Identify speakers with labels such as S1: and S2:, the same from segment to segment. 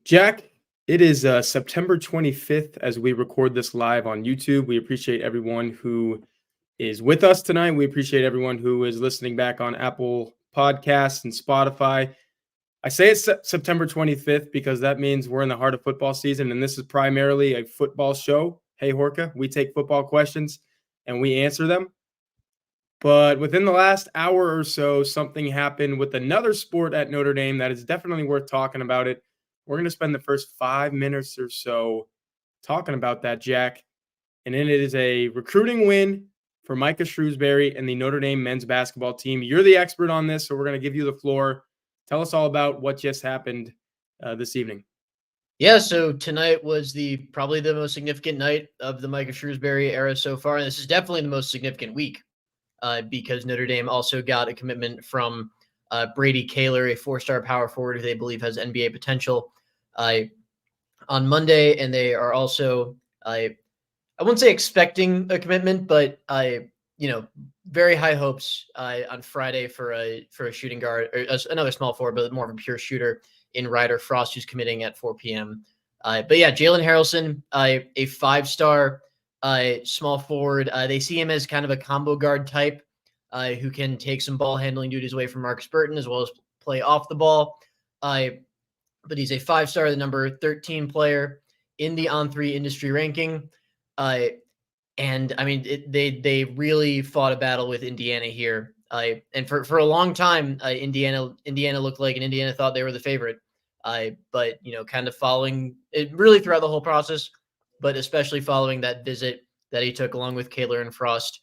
S1: Jack, it is September 25th as we record this live on YouTube. We appreciate everyone who is with us tonight. We appreciate everyone who is listening back on Apple Podcasts and Spotify. I say it's September 25th because that means we're in the heart of football season, and this is primarily a football show. Hey, Horka, we take football questions and we answer them. But within the last hour or so, something happened with another sport at Notre Dame that is definitely worth talking about it. We're going to spend the first 5 minutes or so talking about that, Jack. And then it is a recruiting win for Micah Shrewsbury and the Notre Dame men's basketball team. You're the expert on this, so we're going to give you the floor. Tell us all about what just happened this evening.
S2: Yeah, so tonight was probably the most significant night of the Micah Shrewsbury era so far, and this is definitely the most significant week because Notre Dame also got a commitment from Brady Kaler, a four-star power forward who they believe has NBA potential, on Monday, and they are also I wouldn't say expecting a commitment, but very high hopes on Friday for a shooting guard, or another small forward, but more of a pure shooter in Ryder Frost, who's committing at 4 p.m. But yeah, Jalen Harrelson, a five-star small forward. They see him as kind of a combo guard type who can take some ball handling duties away from Marcus Burton as well as play off the ball. But he's a five-star, the number 13 player in the On3 industry ranking. And I mean, they really fought a battle with Indiana here. And for a long time, Indiana looked like, and Indiana thought they were the favorite. But kind of following it really throughout the whole process, but especially following that visit that he took along with Kaler and Frost,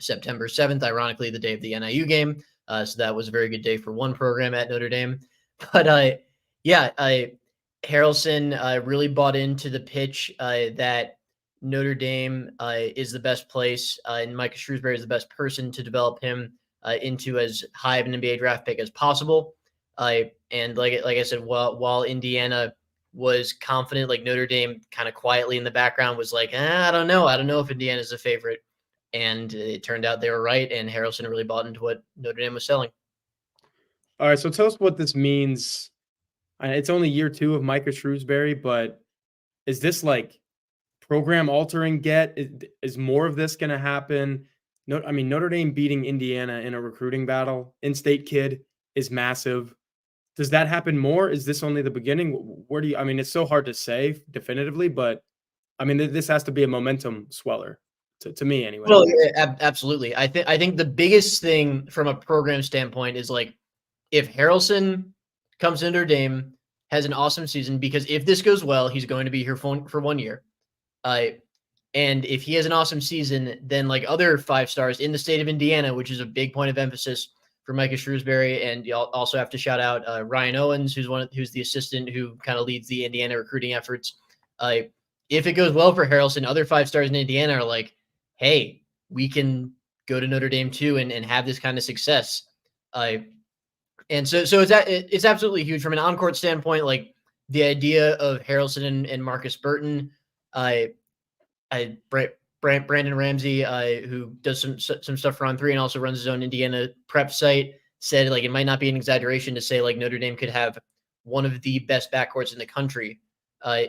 S2: September 7th, ironically the day of the NIU game. So that was a very good day for one program at Notre Dame. But Harrelson really bought into the pitch that Notre Dame is the best place, and Micah Shrewsbury is the best person to develop him into as high of an NBA draft pick as possible. And like I said, while Indiana was confident, like Notre Dame kind of quietly in the background was like, I don't know if Indiana's a favorite. And it turned out they were right, and Harrelson really bought into what Notre Dame was selling.
S1: All right, so tell us what this means. It's only year 2 of Micah Shrewsbury, but is this like program altering is more of this going to happen? No, I mean, Notre Dame beating Indiana in a recruiting battle, in-state kid, is massive. Does that happen more? Is this only the beginning? Where do you, I mean, it's so hard to say definitively, but I mean, this has to be a momentum sweller to me anyway.
S2: Well, yeah, absolutely. I think the biggest thing from a program standpoint is like, if Harrelson comes to Notre Dame, has an awesome season, because if this goes well, he's going to be here for 1 year. And if he has an awesome season, then like other five stars in the state of Indiana, which is a big point of emphasis for Micah Shrewsbury, and you also have to shout out Ryan Owens, who's the assistant who kind of leads the Indiana recruiting efforts. If it goes well for Harrelson, other five stars in Indiana are like, hey, we can go to Notre Dame too and have this kind of success. And so it's absolutely huge from an on-court standpoint. Like the idea of Harrelson and Marcus Burton, Brandon Ramsey, who does some stuff for On3 and also runs his own Indiana prep site, said like it might not be an exaggeration to say like Notre Dame could have one of the best backcourts in the country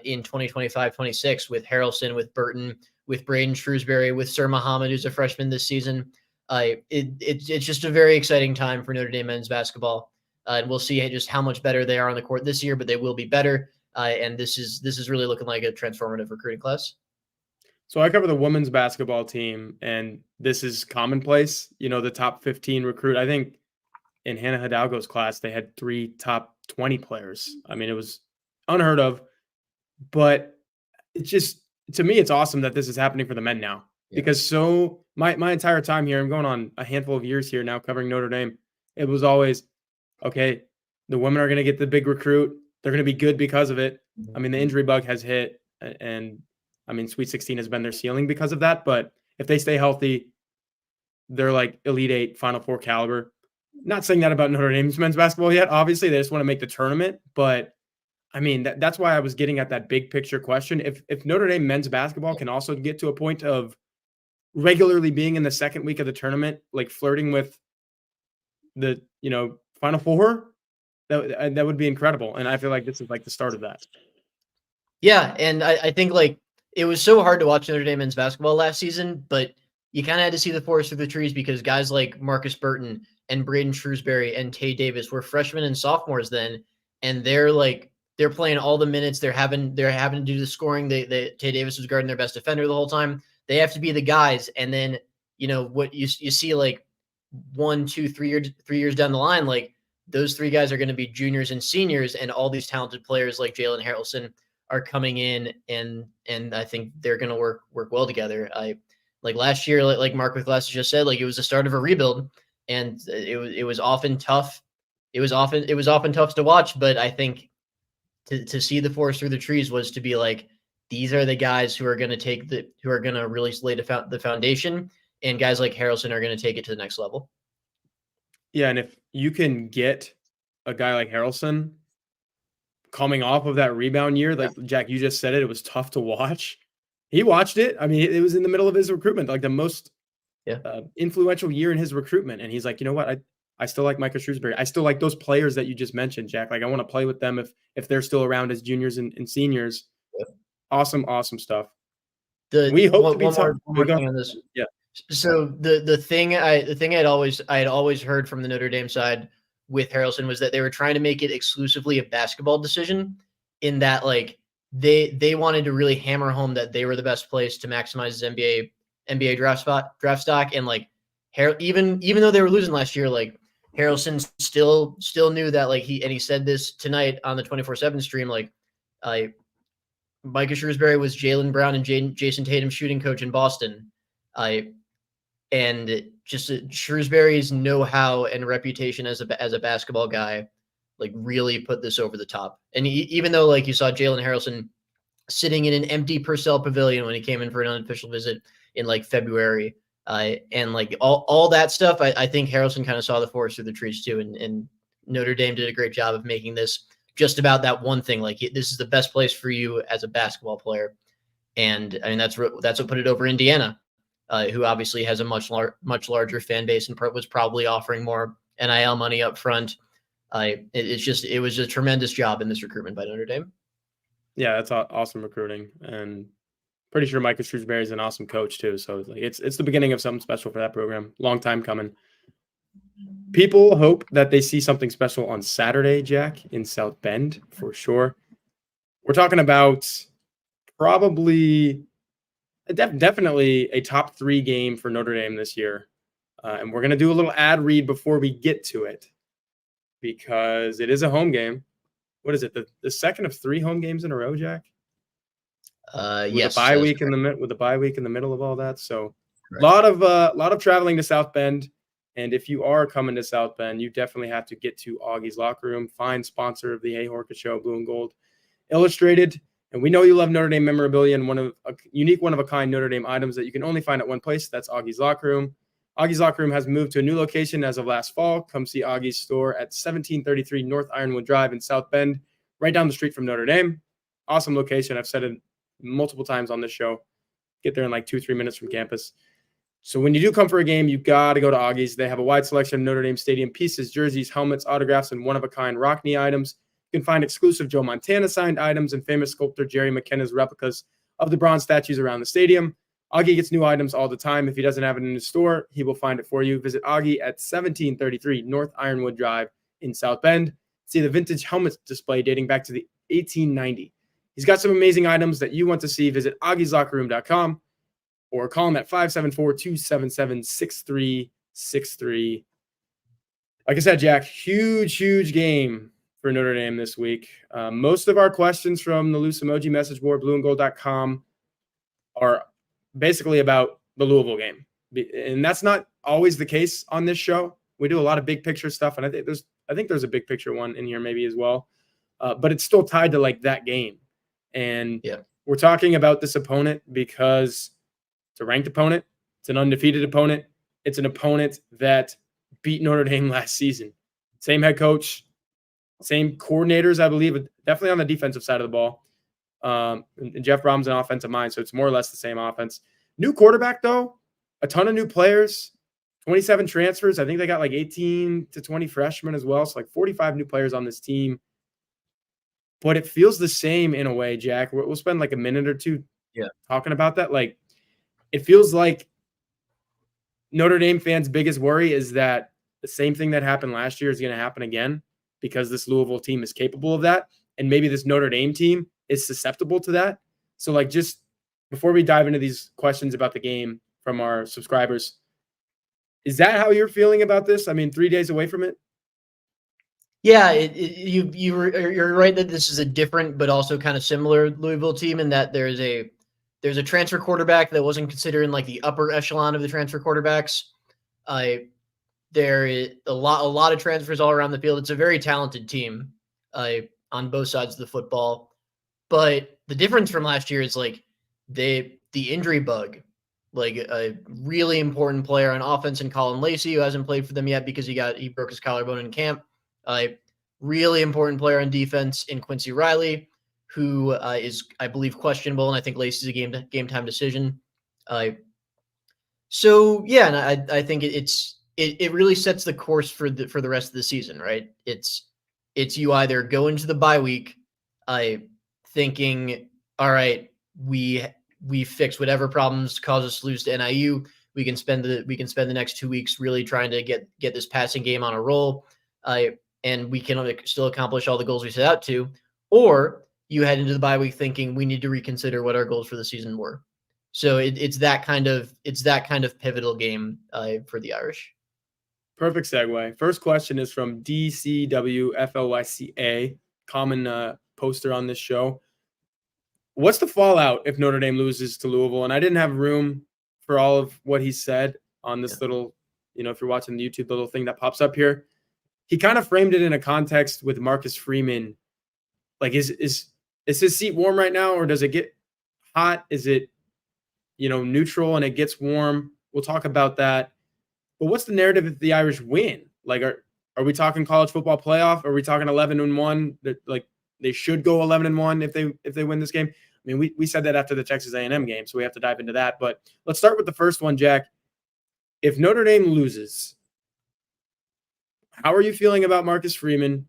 S2: in 2025-26 with Harrelson, with Burton, with Braden Shrewsbury, with Sir Muhammad, who's a freshman this season. It's just a very exciting time for Notre Dame men's basketball. And we'll see just how much better they are on the court this year, but they will be better. And this is really looking like a transformative recruiting class.
S1: So I cover the women's basketball team, and this is commonplace. The top 15 recruit. I think in Hannah Hidalgo's class, they had 3 top 20 players. I mean, it was unheard of. But it's just, to me, it's awesome that this is happening for the men now. Yeah. Because my entire time here, I'm going on a handful of years here now covering Notre Dame. It was always, okay, the women are going to get the big recruit. They're going to be good because of it. I mean, the injury bug has hit, and I mean, Sweet 16 has been their ceiling because of that. But if they stay healthy, they're like Elite 8, Final Four caliber. Not saying that about Notre Dame's men's basketball yet. Obviously, they just want to make the tournament. But I mean, that's why I was getting at that big picture question. If Notre Dame men's basketball can also get to a point of regularly being in the second week of the tournament, like flirting with the Final Four, That would be incredible. And I feel like this is like the start of that.
S2: Yeah, and I think like it was so hard to watch Notre Dame men's basketball last season, but you kind of had to see the forest through the trees because guys like Marcus Burton and Braden Shrewsbury and Tay Davis were freshmen and sophomores then, and they're playing all the minutes. They're having to do the scoring. Tay Davis was guarding their best defender the whole time. They have to be the guys, and then what you see like 1, 2, 3 years down the line, like those three guys are going to be juniors and seniors, and all these talented players like Jalen Harrelson are coming in, and I think they're going to work well together. I like last year, like Mark with Glass just said, like it was the start of a rebuild, and it was often tough. It was often tough to watch, but I think to see the forest through the trees was to be like, these are the guys who are going to really lay the foundation, and guys like Harrelson are going to take it to the next level.
S1: Yeah, and if you can get a guy like Harrelson coming off of that rebound year, like Jack, you just said it was tough to watch. He watched it. I mean, it was in the middle of his recruitment, like the most influential year in his recruitment. And he's like, you know what? I still like Micah Shrewsbury. I still like those players that you just mentioned, Jack. Like I want to play with them if they're still around as juniors and seniors. Yeah. Awesome stuff. We hope to be
S2: one more thing on this.
S1: Yeah.
S2: So the thing I had always heard from the Notre Dame side with Harrelson was that they were trying to make it exclusively a basketball decision, in that like they wanted to really hammer home that they were the best place to maximize his NBA draft stock, and like even though they were losing last year, like Harrelson still knew that, like he said this tonight on the 24/7 stream, like Micah Shrewsbury was Jaylen Brown and Jason Tatum's shooting coach in Boston. And just Shrewsbury's know-how and reputation as a basketball guy, like really put this over the top. And even though like you saw Jalen Harrelson sitting in an empty Purcell Pavilion when he came in for an unofficial visit in like February, and like all that stuff, I think Harrelson kind of saw the forest through the trees too. And Notre Dame did a great job of making this just about that one thing. Like this is the best place for you as a basketball player. And I mean, that's what put it over Indiana, who obviously has a much larger fan base and was probably offering more NIL money up front. It was a tremendous job in this recruitment by Notre Dame.
S1: Yeah, that's awesome recruiting, and pretty sure Micah Shrewsbury is an awesome coach too. So it's the beginning of something special for that program. Long time coming. People hope that they see something special on Saturday, Jack, in South Bend for sure. We're talking about probably definitely a top 3 game for Notre Dame this year. And we're going to do a little ad read before we get to it, because it is a home game. What is it? The second of 3 home games in a row, Jack?
S2: Yes.
S1: With a bye week in the middle of all that. So a lot of traveling to South Bend. And if you are coming to South Bend, you definitely have to get to Augie's Locker Room, fine sponsor of the Hey Horka Show, Blue and Gold Illustrated. And we know you love Notre Dame memorabilia and unique one-of-a-kind Notre Dame items that you can only find at one place. That's Augie's Locker Room. Augie's Locker Room has moved to a new location as of last fall. Come see Augie's store at 1733 North Ironwood Drive in South Bend, right down the street from Notre Dame. Awesome location. I've said it multiple times on this show. Get there in like 2-3 minutes from campus. So when you do come for a game, you got to go to Augie's. They have a wide selection of Notre Dame Stadium pieces, jerseys, helmets, autographs, and one-of-a-kind Rockne items. You can find exclusive Joe Montana signed items and famous sculptor Jerry McKenna's replicas of the bronze statues around the stadium. Augie gets new items all the time. If he doesn't have it in his store, he will find it for you. Visit Augie at 1733 North Ironwood Drive in South Bend. See the vintage helmet display dating back to the 1890. He's got some amazing items that you want to see. Visit augieslockerroom.com or call him at 574-277-6363. Like I said, Jack, huge game for Notre Dame this week. Most of our questions from the loose emoji message board, blueandgold.com, are basically about the Louisville game. And that's not always the case on this show. We do a lot of big picture stuff, and I think there's a big picture one in here maybe as well. But it's still tied to like that game. And we're talking about this opponent because it's a ranked opponent. It's an undefeated opponent. It's an opponent that beat Notre Dame last season. Same head coach, same coordinators, I believe, definitely on the defensive side of the ball. And Jeff Brom's an offensive mind, so it's more or less the same offense. New quarterback, though, a ton of new players. 27 transfers. I think they got like 18 to 20 freshmen as well. So like 45 new players on this team. But it feels the same in a way, Jack. We'll spend like a minute or two talking about that. Like, it feels like Notre Dame fans' biggest worry is that the same thing that happened last year is going to happen again because this Louisville team is capable of that. And maybe this Notre Dame team is susceptible to that. So, like, just before we dive into these questions about the game from our subscribers, is that how you're feeling about this? I mean, 3 days away from it?
S2: Yeah, you're right that this is a different but also kind of similar Louisville team in that there's a transfer quarterback that wasn't considered in like the upper echelon of the transfer quarterbacks. There is a lot of transfers all around the field. It's a very talented team on both sides of the football. But the difference from last year is like the injury bug. Like a really important player on offense in Colin Lacey, who hasn't played for them yet because he broke his collarbone in camp. Really important player on defense in Quincy Riley, who is, I believe, questionable, and I think Lacey's a game time decision. So yeah, and I think it really sets the course for the rest of the season, right? It's you either go into the bye week, thinking, all right, we fix whatever problems cause us to lose to NIU. We can spend the next 2 weeks really trying to get this passing game on a roll, and we can still accomplish all the goals we set out to. Or you head into the bye week thinking we need to reconsider what our goals for the season were. So it's that kind of pivotal game for the Irish.
S1: Perfect segue. First question is from DCWFLYCA, common poster on this show. What's the fallout if Notre Dame loses to Louisville? And I didn't have room for all of what he said on this little, if you're watching the YouTube, the little thing that pops up here. He kind of framed it in a context with Marcus Freeman. Like, is his seat warm right now, or does it get hot? Is it, neutral and it gets warm? We'll talk about that. But what's the narrative if the Irish win? Like, are we talking college football playoff? Are we talking 11-1? That like they should go 11-1 if they win this game. I mean, we said that after the Texas A&M game, so we have to dive into that. But let's start with the first one, Jack. If Notre Dame loses, how are you feeling about Marcus Freeman?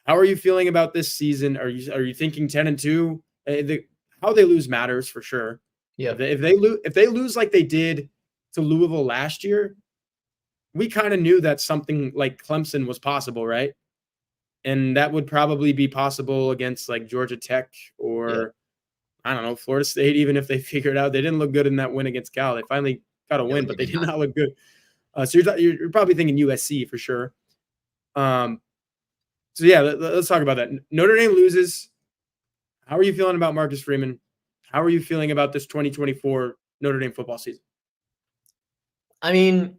S1: How are you feeling about this season? Are you thinking 10-2? How they lose matters for sure.
S2: Yeah.
S1: If they lose like they did to Louisville last year, we kind of knew that something like Clemson was possible, right? And that would probably be possible against like Georgia Tech or I don't know, Florida State, even if they figured out they didn't look good in that win against Cal. They finally got a win, but they did not look good. So you're probably thinking USC for sure. So yeah, let's talk about that. Notre Dame loses. How are you feeling about Marcus Freeman? How are you feeling about this 2024 Notre Dame football season?
S2: I mean,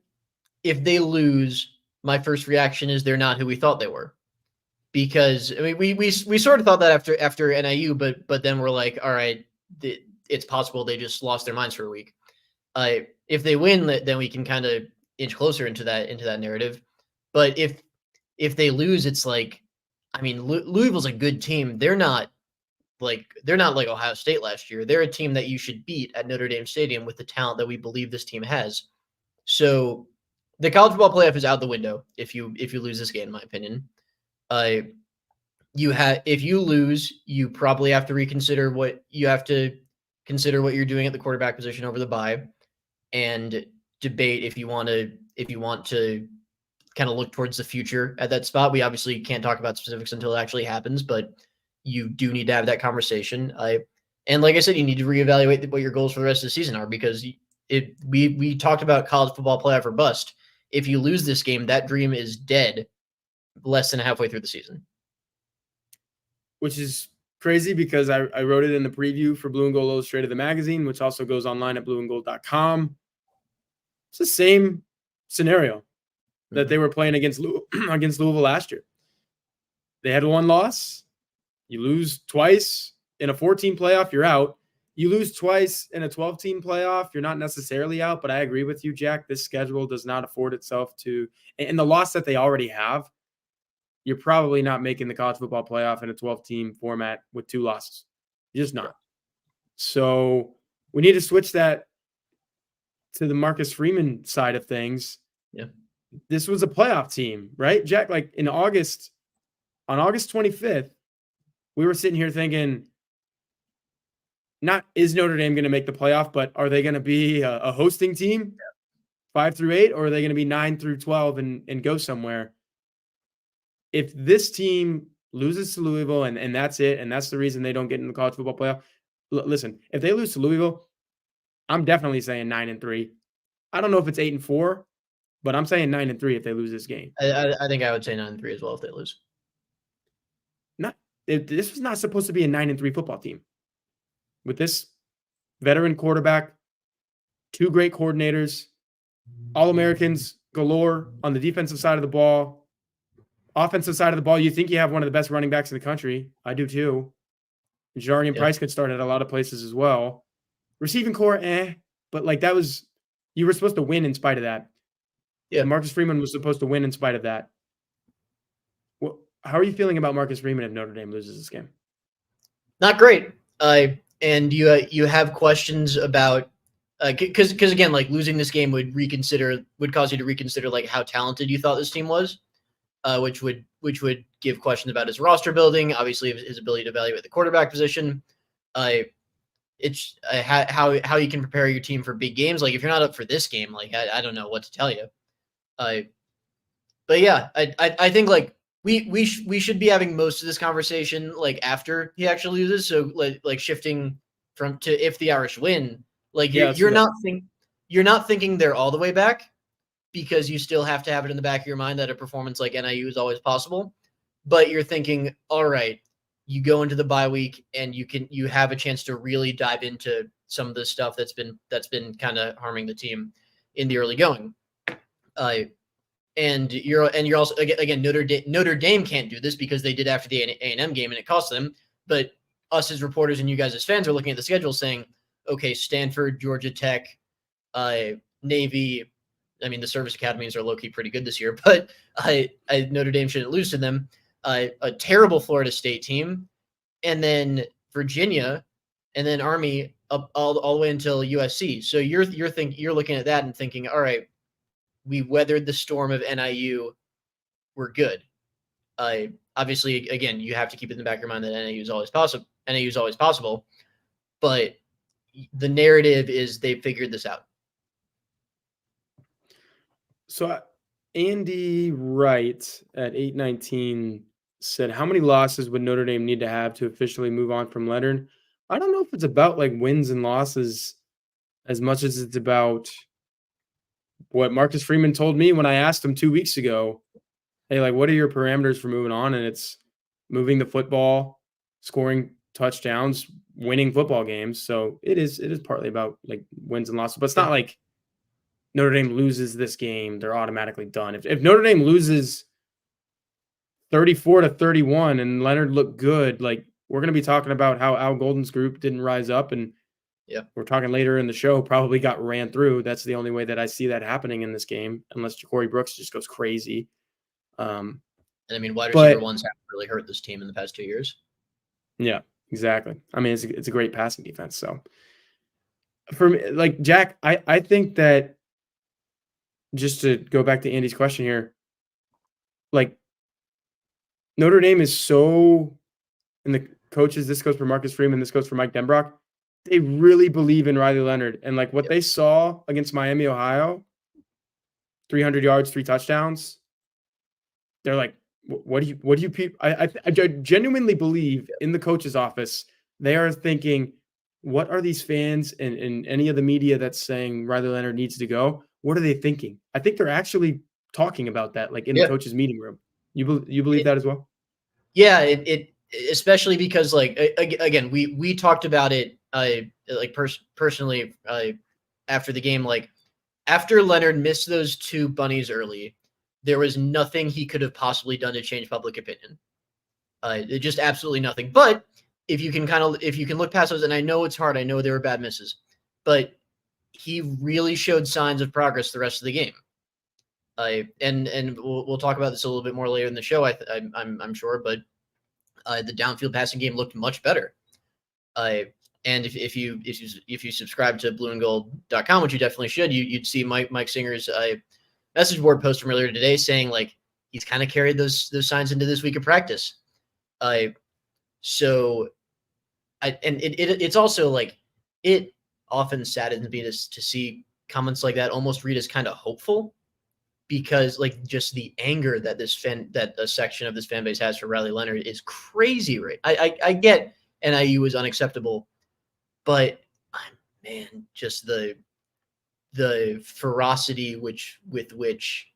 S2: if they lose, my first reaction is they're not who we thought they were. Because I mean, we sort of thought that after NIU, but then we're like, all right, it's possible they just lost their minds for a week. If they win, then we can kind of inch closer into that narrative. But if they lose, it's like, I mean, Louisville's a good team. They're not like Ohio State last year. They're a team that you should beat at Notre Dame Stadium with the talent that we believe this team has. So the college football playoff is out the window if you lose this game, in my opinion. If you lose, you probably have to reconsider what you're doing at the quarterback position over the bye, and debate if you want to kind of look towards the future at that spot. We obviously can't talk about specifics until it actually happens, but you do need to have that conversation. And like I said, you need to reevaluate what your goals for the rest of the season are, because we talked about college football playoff or bust. If you lose this game, that dream is dead less than halfway through the season.
S1: Which is crazy because I wrote it in the preview for Blue and Gold Illustrated, the magazine, which also goes online at blueandgold.com. It's the same scenario that they were playing against Louisville last year. They had one loss. You lose twice in a 14 playoff, you're out. You lose twice in a 12-team playoff, you're not necessarily out, but I agree with you, Jack. This schedule does not afford itself to – and the loss that they already have, you're probably not making the college football playoff in a 12-team format with 2 losses. You're just not. So we need to switch that to the Marcus Freeman side of things.
S2: Yeah.
S1: This was a playoff team, right, Jack? Like on August 25th, we were sitting here thinking, not is Notre Dame going to make the playoff, but are they going to be a hosting team 5 through 8, or are they going to be 9 through 12 and go somewhere? If this team loses to Louisville and that's it, and that's the reason they don't get in the college football playoff, listen, if they lose to Louisville, I'm definitely saying 9-3. I don't know if it's 8-4, but I'm saying 9-3 if they lose this game.
S2: I think I would say 9-3 as well if they lose.
S1: This was not supposed to be a 9-3 football team. With this veteran quarterback, 2 great coordinators, All-Americans galore on the defensive side of the ball. Offensive side of the ball, you think you have one of the best running backs in the country. I do too. Jarian Price could start at a lot of places as well. Receiving core, but like you were supposed to win in spite of that.
S2: Yeah.
S1: And Marcus Freeman was supposed to win in spite of that. How are you feeling about Marcus Freeman if Notre Dame loses this game?
S2: Not great. And you have questions about because again, like losing this game would cause you to reconsider like how talented you thought this team was, which would give questions about his roster building, obviously his ability to evaluate the quarterback position. It's how you can prepare your team for big games. Like if you're not up for this game, like I don't know what to tell you. But yeah, I think like we should be having most of this conversation like after he actually loses. So like shifting to if the Irish win, like you're not thinking they're all the way back, because you still have to have it in the back of your mind that a performance like NIU is always possible. But you're thinking, all right, you go into the bye week and you have a chance to really dive into some of the stuff that's been kind of harming the team in the early going. And you're also again Notre Dame can't do this because they did after the A&M game and it cost them. But us as reporters and you guys as fans are looking at the schedule saying, okay, Stanford, Georgia Tech, Navy. I mean, the service academies are low key pretty good this year, but Notre Dame shouldn't lose to them. A terrible Florida State team, and then Virginia, and then Army up all the way until USC. So you're looking at that and thinking, all right, we weathered the storm of NIU. We're good. Obviously, again, you have to keep it in the back of your mind that NIU is always possible. But the narrative is they figured this out.
S1: So Andy Wright at 819 said, how many losses would Notre Dame need to have to officially move on from Leonard? I don't know if it's about like wins and losses as much as it's about what Marcus Freeman told me when I asked him 2 weeks ago. Hey, like, what are your parameters for moving on? And it's moving the football, scoring touchdowns, winning football games. So it is partly about like wins and losses, but it's not like Notre Dame loses this game, they're automatically done. If Notre Dame loses 34-31 and Leonard looked good, like we're going to be talking about how Al Golden's group didn't rise up, and we're talking later in the show, probably got ran through. That's the only way that I see that happening in this game, unless Ja'Cory Brooks just goes crazy.
S2: And I mean, wide receiver ones have really hurt this team in the past 2 years.
S1: Yeah, exactly. I mean, it's a great passing defense. So for me, like Jack, I think that, just to go back to Andy's question here, like Notre Dame is so, and the coaches, this goes for Marcus Freeman, this goes for Mike Denbrock, they really believe in Riley Leonard. And like what they saw against Miami, Ohio, 300 yards, 3 touchdowns, they're like, what do you people? I genuinely believe in the coach's office, they are thinking, what are these fans and any of the media that's saying Riley Leonard needs to go? What are they thinking? I think they're actually talking about that, like in the coach's meeting room. You believe that as well?
S2: Yeah, it especially because like again, we talked about it like personally after the game. Like after Leonard missed those 2 bunnies early, there was nothing he could have possibly done to change public opinion. Just absolutely nothing. But if you can look past those, and I know it's hard, I know there were bad misses, but he really showed signs of progress the rest of the game. And we'll talk about this a little bit more later in the show. I'm sure, but the downfield passing game looked much better. And if you subscribe to blueandgold.com, which you definitely should, you'd see Mike Singer's message board post from earlier today saying like he's kind of carried those signs into this week of practice. So it's also like it often saddens me to see comments like that almost read as kind of hopeful, because like just the anger that that a section of this fan base has for Riley Leonard is crazy. Right? I get NIU is unacceptable, but man, just the ferocity with which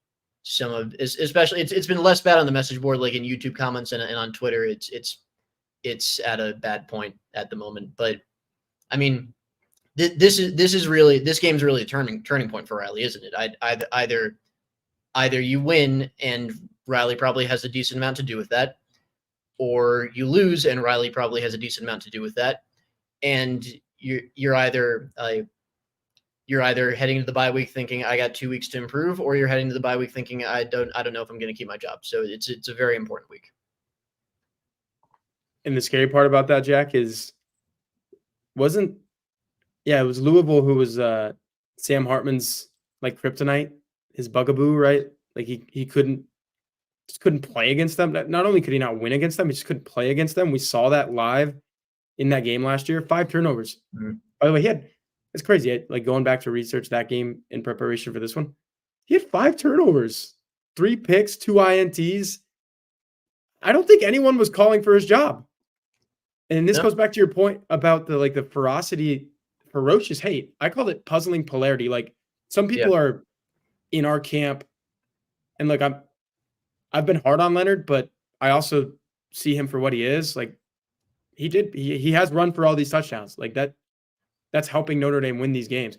S2: some of, especially it's been less bad on the message board, like in YouTube comments and on Twitter. It's at a bad point at the moment. But I mean, this game's really a turning point for Riley, isn't it? Either you win and Riley probably has a decent amount to do with that, or you lose and Riley probably has a decent amount to do with that. And you're either heading into the bye week thinking I got 2 weeks to improve, or you're heading to the bye week thinking I don't know if I'm going to keep my job. So it's a very important week.
S1: And the scary part about that, Jack, is it was Louisville who was Sam Hartman's like kryptonite, his bugaboo, right? Like he couldn't play against them. Not only could he not win against them, he just couldn't play against them. We saw that live in that game last year. 5 turnovers. Mm-hmm. By the way, it's crazy. Like going back to research that game in preparation for this one, he had 5 turnovers, 3 picks, 2 INTs. I don't think anyone was calling for his job. And this goes back to your point about the ferocious hate. I called it puzzling polarity. Like some people are in our camp, and like I've been hard on Leonard, but I also see him for what he is. Like he has run for all these touchdowns. Like that's helping Notre Dame win these games.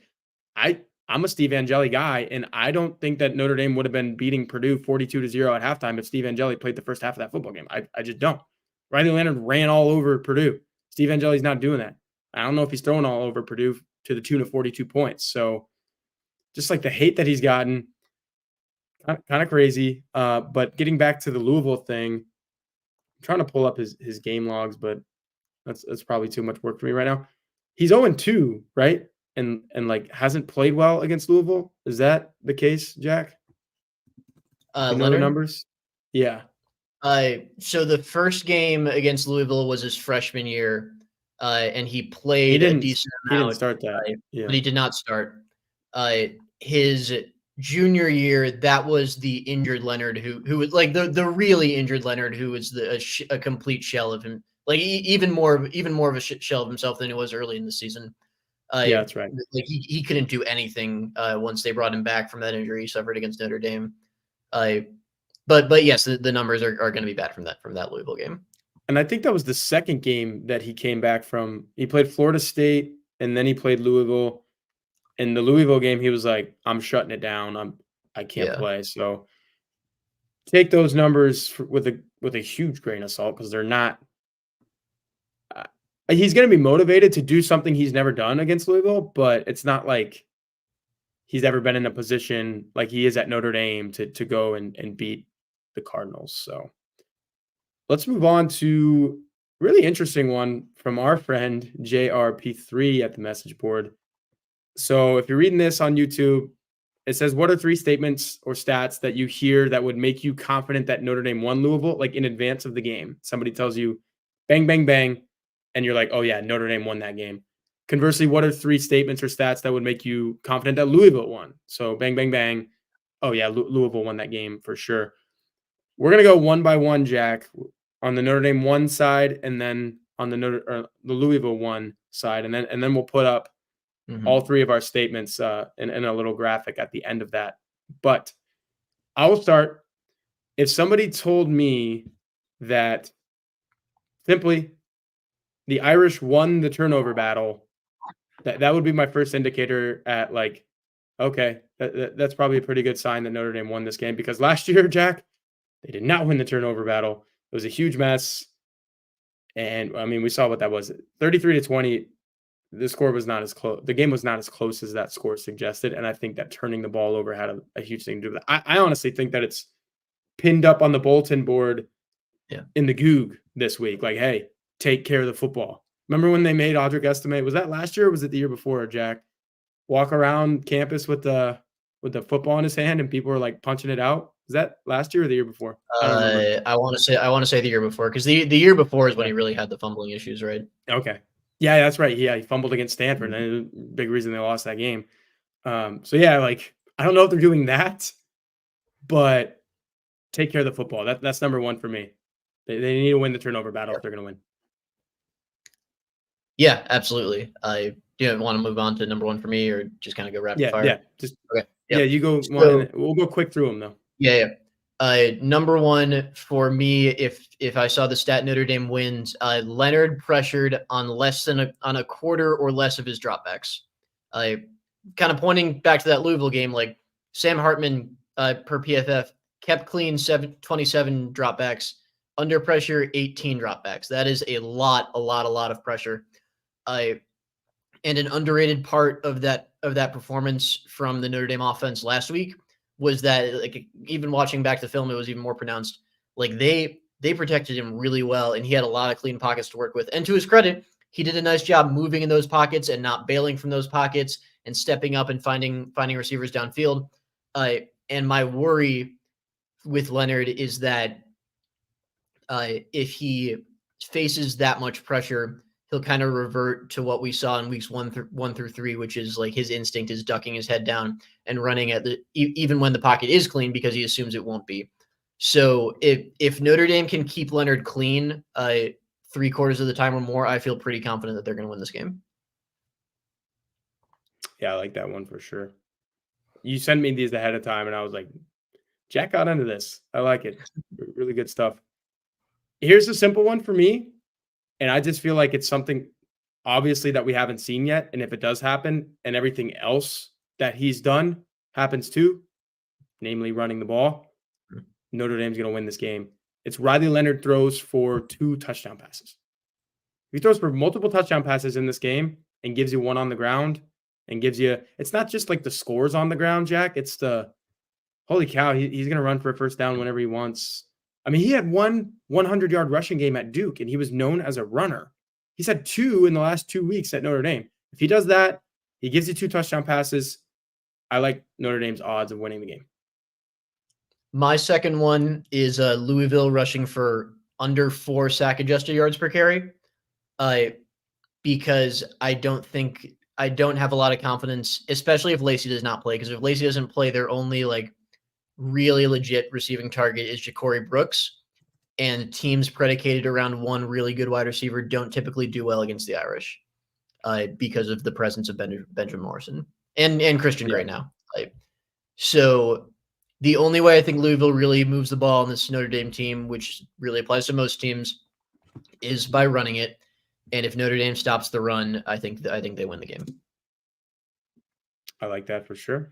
S1: I'm a Steve Angeli guy, and I don't think that Notre Dame would have been beating Purdue 42-0 at halftime if Steve Angeli played the first half of that football game. I just don't. Riley Leonard ran all over Purdue. Steve Angeli's not doing that. I don't know if he's throwing all over Purdue to the tune of 42 points. So just like the hate that he's gotten, kind of crazy. But getting back to the Louisville thing, I'm trying to pull up his game logs, but that's probably too much work for me right now. He's 0-2, right? And like hasn't played well against Louisville. Is that the case, Jack?
S2: Leonard
S1: numbers? Yeah.
S2: So the first game against Louisville was his freshman year, and he played a decent amount.
S1: He didn't start that,
S2: but he did not start. His junior year, that was the injured Leonard who was like the really injured Leonard, who was a complete shell of him, like even more of a shell of himself than he was early in the season.
S1: Yeah, that's right.
S2: Like he couldn't do anything once they brought him back from that injury he suffered against Notre Dame. But yes, the numbers are going to be bad from that Louisville game.
S1: And I think that was the second game that he came back from. He played Florida State, and then he played Louisville. In the Louisville game, he was like, "I'm shutting it down. I can't play." So take those numbers with a huge grain of salt, because they're not. He's going to be motivated to do something he's never done against Louisville, but it's not like he's ever been in a position like he is at Notre Dame to go and beat the Cardinals. So let's move on to a really interesting one from our friend JRP3 at the message board. So if you're reading this on YouTube, it says, what are 3 statements or stats that you hear that would make you confident that Notre Dame won Louisville, like in advance of the game? Somebody tells you bang, bang, bang, and you're like, oh yeah, Notre Dame won that game. Conversely, what are 3 statements or stats that would make you confident that Louisville won? So bang, bang, bang. Oh yeah, Louisville won that game for sure. We're going to go one by one, Jack, on the Notre Dame 1 side, and then on the Louisville 1 side. And then we'll put up all 3 of our statements in a little graphic at the end of that. But I will start. If somebody told me that simply the Irish won the turnover battle, that would be my first indicator at like, okay, that's probably a pretty good sign that Notre Dame won this game, because last year, Jack, they did not win the turnover battle. It was a huge mess. And I mean, we saw what that was. 33-20. The score was not as close. The game was not as close as that score suggested. And I think that turning the ball over had a huge thing to do with it. I honestly think that it's pinned up on the bulletin board in the Goog this week. Like, hey, take care of the football. Remember when they made Audric Estime? Was that last year or was it the year before, Jack? Walk around campus with the with the football in his hand and people were like punching it out. Is that last year or the year before? I don't remember.
S2: I want to say the year before, because the year before is when
S1: Okay.
S2: he really had the fumbling issues, right?
S1: Okay. Yeah, that's right. Yeah, he fumbled against Stanford. And big reason they lost that game. So yeah, like I don't know if they're doing that, but take care of the football. That's number one for me. They need to win the turnover battle if they're going to win.
S2: Yeah, absolutely. Do you want to move on to number one for me, or just kind of go rapid fire?
S1: Yeah. Just
S2: Okay.
S1: yeah, you go one.
S2: So,
S1: And we'll go quick through them though.
S2: yeah. Number one for me, if I saw the stat Notre Dame wins, Leonard pressured on less than a quarter or less of his dropbacks. Kind of pointing back to that Louisville game, like Sam Hartman per PFF kept clean 27 dropbacks, under pressure 18 dropbacks. That is a lot of pressure. And an underrated part of that performance from the Notre Dame offense last week was that, like, even watching back the film, it was even more pronounced. Like they protected him really well, and he had a lot of clean pockets to work with. And to his credit, he did a nice job moving in those pockets and not bailing from those pockets and stepping up and finding receivers downfield. And my worry with Leonard is that if he faces that much pressure, he'll kind of revert to what we saw in weeks 1 through 3, which is like his instinct is ducking his head down and running at even when the pocket is clean, because he assumes it won't be. So if Notre Dame can keep Leonard clean 3/4 of the time or more, I feel pretty confident that they're going to win this game.
S1: Yeah, I like that one for sure. You sent me these ahead of time, and I was like, Jack got into this. I like it. Really good stuff. Here's a simple one for me. And I just feel like it's something obviously that we haven't seen yet. And if it does happen and everything else that he's done happens too, namely running the ball, Notre Dame's going to win this game. It's Riley Leonard throws for 2 touchdown passes. He throws for multiple touchdown passes in this game and gives you one on the ground and gives you, it's not just like the scores on the ground, Jack. It's the, holy cow, he's going to run for a first down whenever he wants. I mean, he had one 100-yard rushing game at Duke, and he was known as a runner. He's had 2 in the last 2 weeks at Notre Dame. If he does that, he gives you 2 touchdown passes. I like Notre Dame's odds of winning the game.
S2: My second one is Louisville rushing for under 4 sack-adjusted yards per carry, because I don't have a lot of confidence, especially if Lacey does not play. Because if Lacey doesn't play, their only like really legit receiving target is Ja'Cory Brooks, and teams predicated around one really good wide receiver don't typically do well against the Irish because of the presence of Benjamin Morrison and Christian Gray now. So the only way I think Louisville really moves the ball in this Notre Dame team, which really applies to most teams, is by running it. And if Notre Dame stops the run, I think they win the game.
S1: I like that for sure.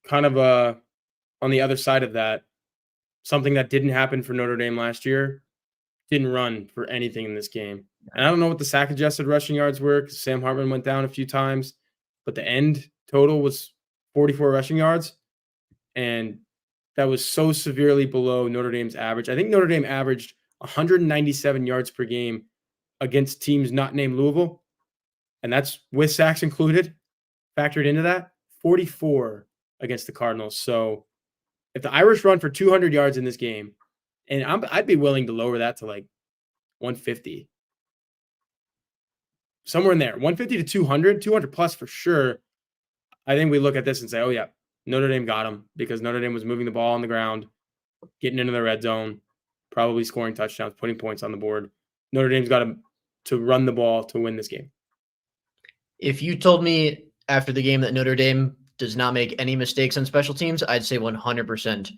S1: Kind of on the other side of that, something that didn't happen for Notre Dame last year, didn't run for anything in this game. And I don't know what the sack-adjusted rushing yards were, because Sam Hartman went down a few times, but the end total was 44 rushing yards, and that was so severely below Notre Dame's average. I think Notre Dame averaged 197 yards per game against teams not named Louisville, and that's with sacks included, factored into that, 44 against the Cardinals. So if the Irish run for 200 yards in this game, and I'd be willing to lower that to like 150, somewhere in there, 150 to 200 plus for sure. I think we look at this and say, oh yeah, Notre Dame got them, because Notre Dame was moving the ball on the ground, getting into the red zone, probably scoring touchdowns, putting points on the board. Notre Dame's got to run the ball to win this game.
S2: If you told me after the game that Notre Dame does not make any mistakes on special teams, I'd say 100%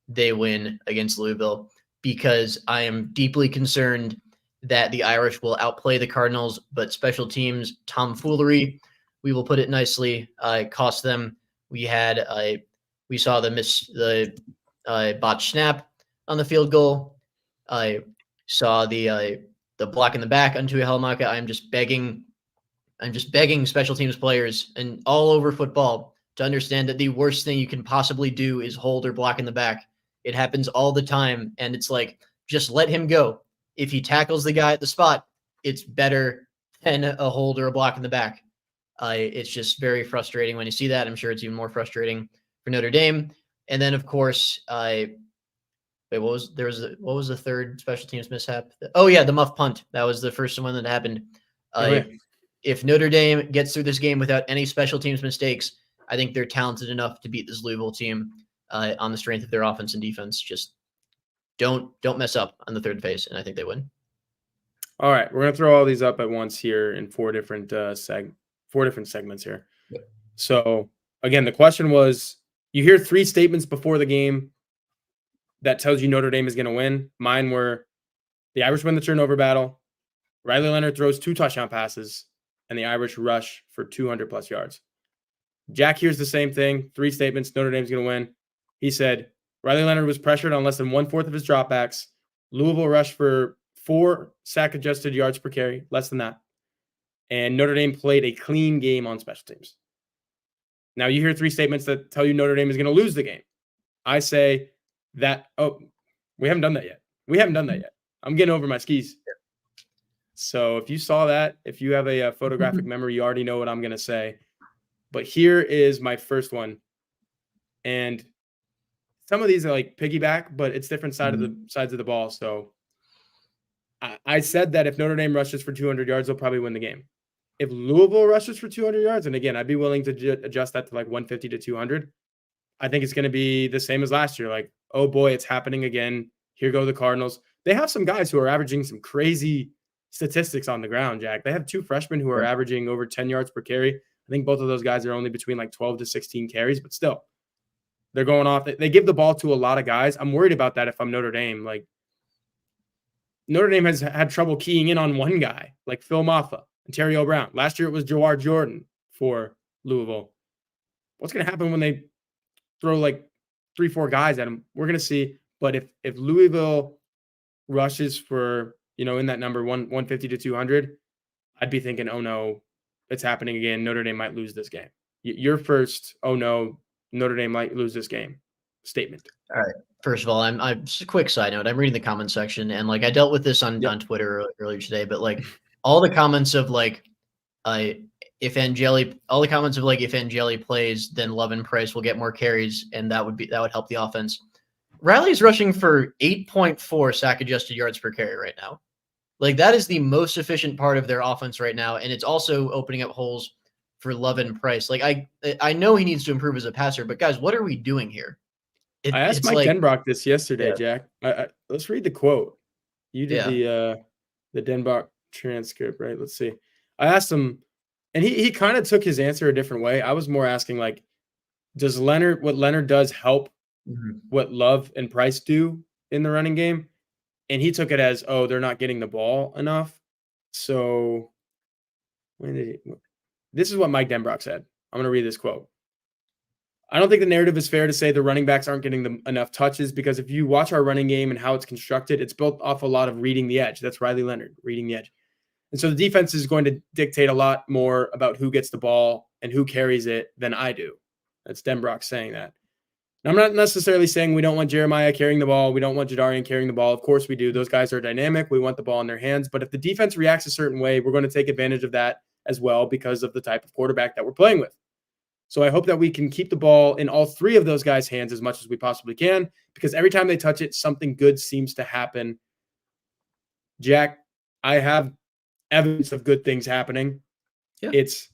S2: they win against Louisville, because I am deeply concerned that the Irish will outplay the Cardinals, but special teams tomfoolery, we will put it nicely, cost them. We saw the botched snap on the field goal. I saw the block in the back onto a Helmaka. I'm just begging special teams players and all over football to understand that the worst thing you can possibly do is hold or block in the back. It happens all the time, and it's like, just let him go. If he tackles the guy at the spot, it's better than a hold or a block in the back. It's just very frustrating when you see that. I'm sure it's even more frustrating for Notre Dame. And then, of course, what was the third special teams mishap? Oh yeah, the muff punt. That was the first one that happened. If Notre Dame gets through this game without any special teams mistakes, I think they're talented enough to beat this Louisville team on the strength of their offense and defense. Just don't mess up on the third phase, and I think they win.
S1: All right, we're gonna throw all these up at once here in four different segments here.
S2: Yep.
S1: So again, the question was: you hear three statements before the game that tells you Notre Dame is going to win. Mine were the Irish win the turnover battle, Riley Leonard throws 2 touchdown passes, and the Irish rush for 200-plus yards. Jack hears the same thing, 3 statements, Notre Dame's going to win. He said Riley Leonard was pressured on less than 1/4 of his dropbacks. Louisville rushed for 4 sack-adjusted yards per carry, less than that. And Notre Dame played a clean game on special teams. Now you hear 3 statements that tell you Notre Dame is going to lose the game. I say that, we haven't done that yet. I'm getting over my skis. So if you saw that, if you have a photographic memory, you already know what I'm going to say. But here is my first one. And some of these are like piggyback, but it's different sides of the ball. So I said that if Notre Dame rushes for 200 yards, they'll probably win the game. If Louisville rushes for 200 yards, and again, I'd be willing to adjust that to like 150 to 200, I think it's going to be the same as last year. Like, oh boy, it's happening again. Here go the Cardinals. They have some guys who are averaging some crazy statistics on the ground, Jack. They have 2 freshmen who are averaging over 10 yards per carry. I think both of those guys are only between like 12 to 16 carries, but still, they're going off. They give the ball to a lot of guys. I'm worried about that if I'm Notre Dame. Like, Notre Dame has had trouble keying in on one guy, like Phil Maffa and Terry O'Brien. Last year, it was Jawar Jordan for Louisville. What's going to happen when they throw like 3-4 guys at him? We're going to see. But if Louisville rushes for, in that number 150 to 200, I'd be thinking, oh no, it's happening again. Notre Dame might lose this game. Your first, oh no, Notre Dame might lose this game statement.
S2: All right. First of all, I'm just a quick side note. I'm reading the comment section, and like I dealt with this on Twitter earlier today, but like all the comments of like, if Angeli plays, then Love and Price will get more carries, and that would help the offense. Riley's rushing for 8.4 sack adjusted yards per carry right now. Like that is the most efficient part of their offense right now, and it's also opening up holes for Love and Price. Like I know he needs to improve as a passer, but guys, what are we doing here?
S1: I asked Mike Denbrock this yesterday, Jack. Let's read the quote. You did the Denbrock transcript, right? Let's see. I asked him, and he kind of took his answer a different way. I was more asking, like, does what Leonard does help what Love and Price do in the running game? And he took it as, oh, they're not getting the ball enough. So this is what Mike Denbrock said. I'm going to read this quote. I don't think the narrative is fair to say the running backs aren't getting enough touches, because if you watch our running game and how it's constructed, it's built off a lot of reading the edge. That's Riley Leonard, reading the edge. And so the defense is going to dictate a lot more about who gets the ball and who carries it than I do. That's Denbrock saying that. Now, I'm not necessarily saying we don't want Jeremiah carrying the ball. We don't want Jadarian carrying the ball. Of course we do. Those guys are dynamic. We want the ball in their hands. But if the defense reacts a certain way, we're going to take advantage of that as well because of the type of quarterback that we're playing with. So I hope that we can keep the ball in all 3 of those guys' hands as much as we possibly can, because every time they touch it, something good seems to happen. Jack, I have evidence of good things happening. Yeah. It's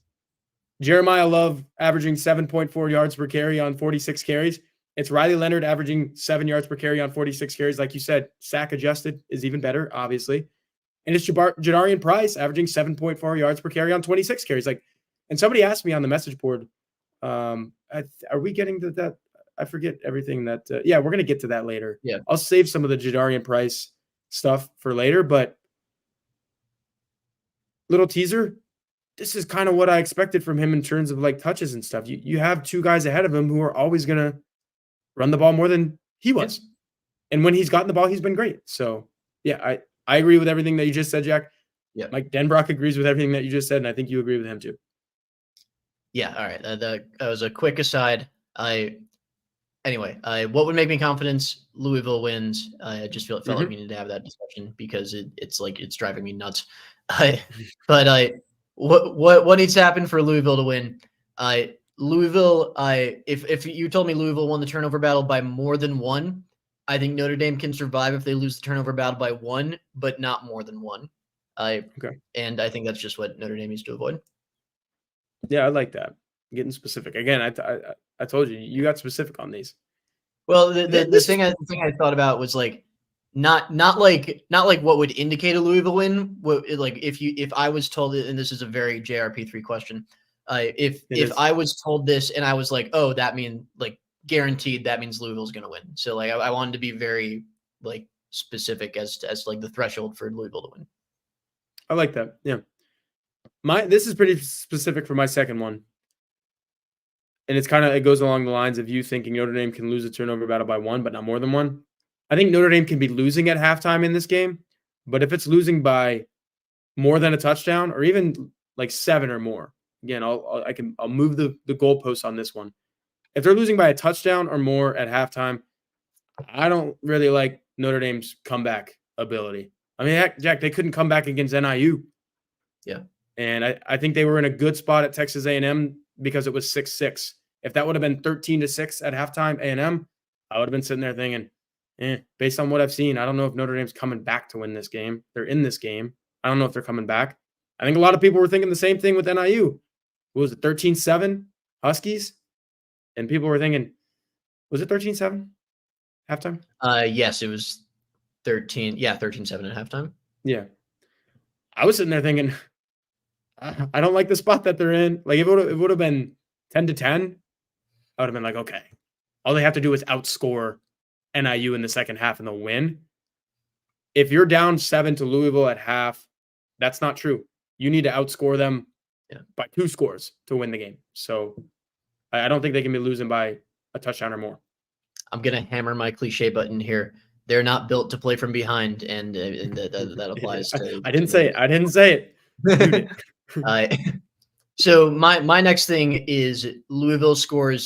S1: Jeremiah Love averaging 7.4 yards per carry on 46 carries. It's Riley Leonard averaging 7 yards per carry on 46 carries. Like you said, sack adjusted is even better, obviously. And it's Jadarian Price averaging 7.4 yards per carry on 26 carries. And somebody asked me on the message board, are we getting to that? I forget everything that, we're going to get to that later. Yeah. I'll save some of the Jadarian Price stuff for later, but little teaser. This is kind of what I expected from him in terms of like touches and stuff. You have 2 guys ahead of him who are always going to run the ball more than he was. Yeah. And when he's gotten the ball, he's been great. So yeah, I agree with everything that you just said, Jack. Yeah. Mike Denbrock agrees with everything that you just said. And I think you agree with him too.
S2: Yeah. All right. That was a quick aside. Anyway, what would make me confident Louisville wins? I just felt like we need to have that discussion because it's driving me nuts. But What needs to happen for Louisville to win? Louisville, if you told me Louisville won the turnover battle by more than one, I think Notre Dame can survive if they lose the turnover battle by one, but not more than one.
S1: Okay.
S2: And I think that's just what Notre Dame needs to avoid.
S1: Yeah, I like that. Getting specific. Again, I told you got specific on these.
S2: Well, the thing I thought about was like not like what would indicate a Louisville win. What, like if I was told it, and this is a very JRP3 question, if I was told this and I was like, oh, that means like guaranteed that means Louisville's going to win. So like I wanted to be very like specific as like the threshold for Louisville to win.
S1: I like that. Yeah. This is pretty specific for my second one. And it goes along the lines of you thinking Notre Dame can lose a turnover battle by one, but not more than one. I think Notre Dame can be losing at halftime in this game, but if it's losing by more than a touchdown or even like 7 or more, again, I'll move the goalposts on this one. If they're losing by a touchdown or more at halftime, I don't really like Notre Dame's comeback ability. I mean, heck, Jack, they couldn't come back against NIU.
S2: Yeah.
S1: And I think they were in a good spot at Texas A&M because it was 6-6. If that would have been 13-6 at halftime, A&M, I would have been sitting there thinking, based on what I've seen, I don't know if Notre Dame's coming back to win this game. They're in this game. I don't know if they're coming back. I think a lot of people were thinking the same thing with NIU. What was it, 13-7 Huskies? And people were thinking, was it 13-7 halftime?
S2: Yes, it was 13. Yeah, 13-7 at halftime.
S1: Yeah. I was sitting there thinking, I don't like the spot that they're in. Like, if it would have been 10-10, I would have been like, okay. All they have to do is outscore NIU in the second half and they'll win. If you're down 7 to Louisville at half, that's not true. You need to outscore them by 2 scores to win the game. So I don't think they can be losing by a touchdown or more.
S2: I'm going to hammer my cliche button here. They're not built to play from behind, and that applies to.
S1: I didn't say it. I didn't say it. You did.
S2: So my next thing is Louisville scored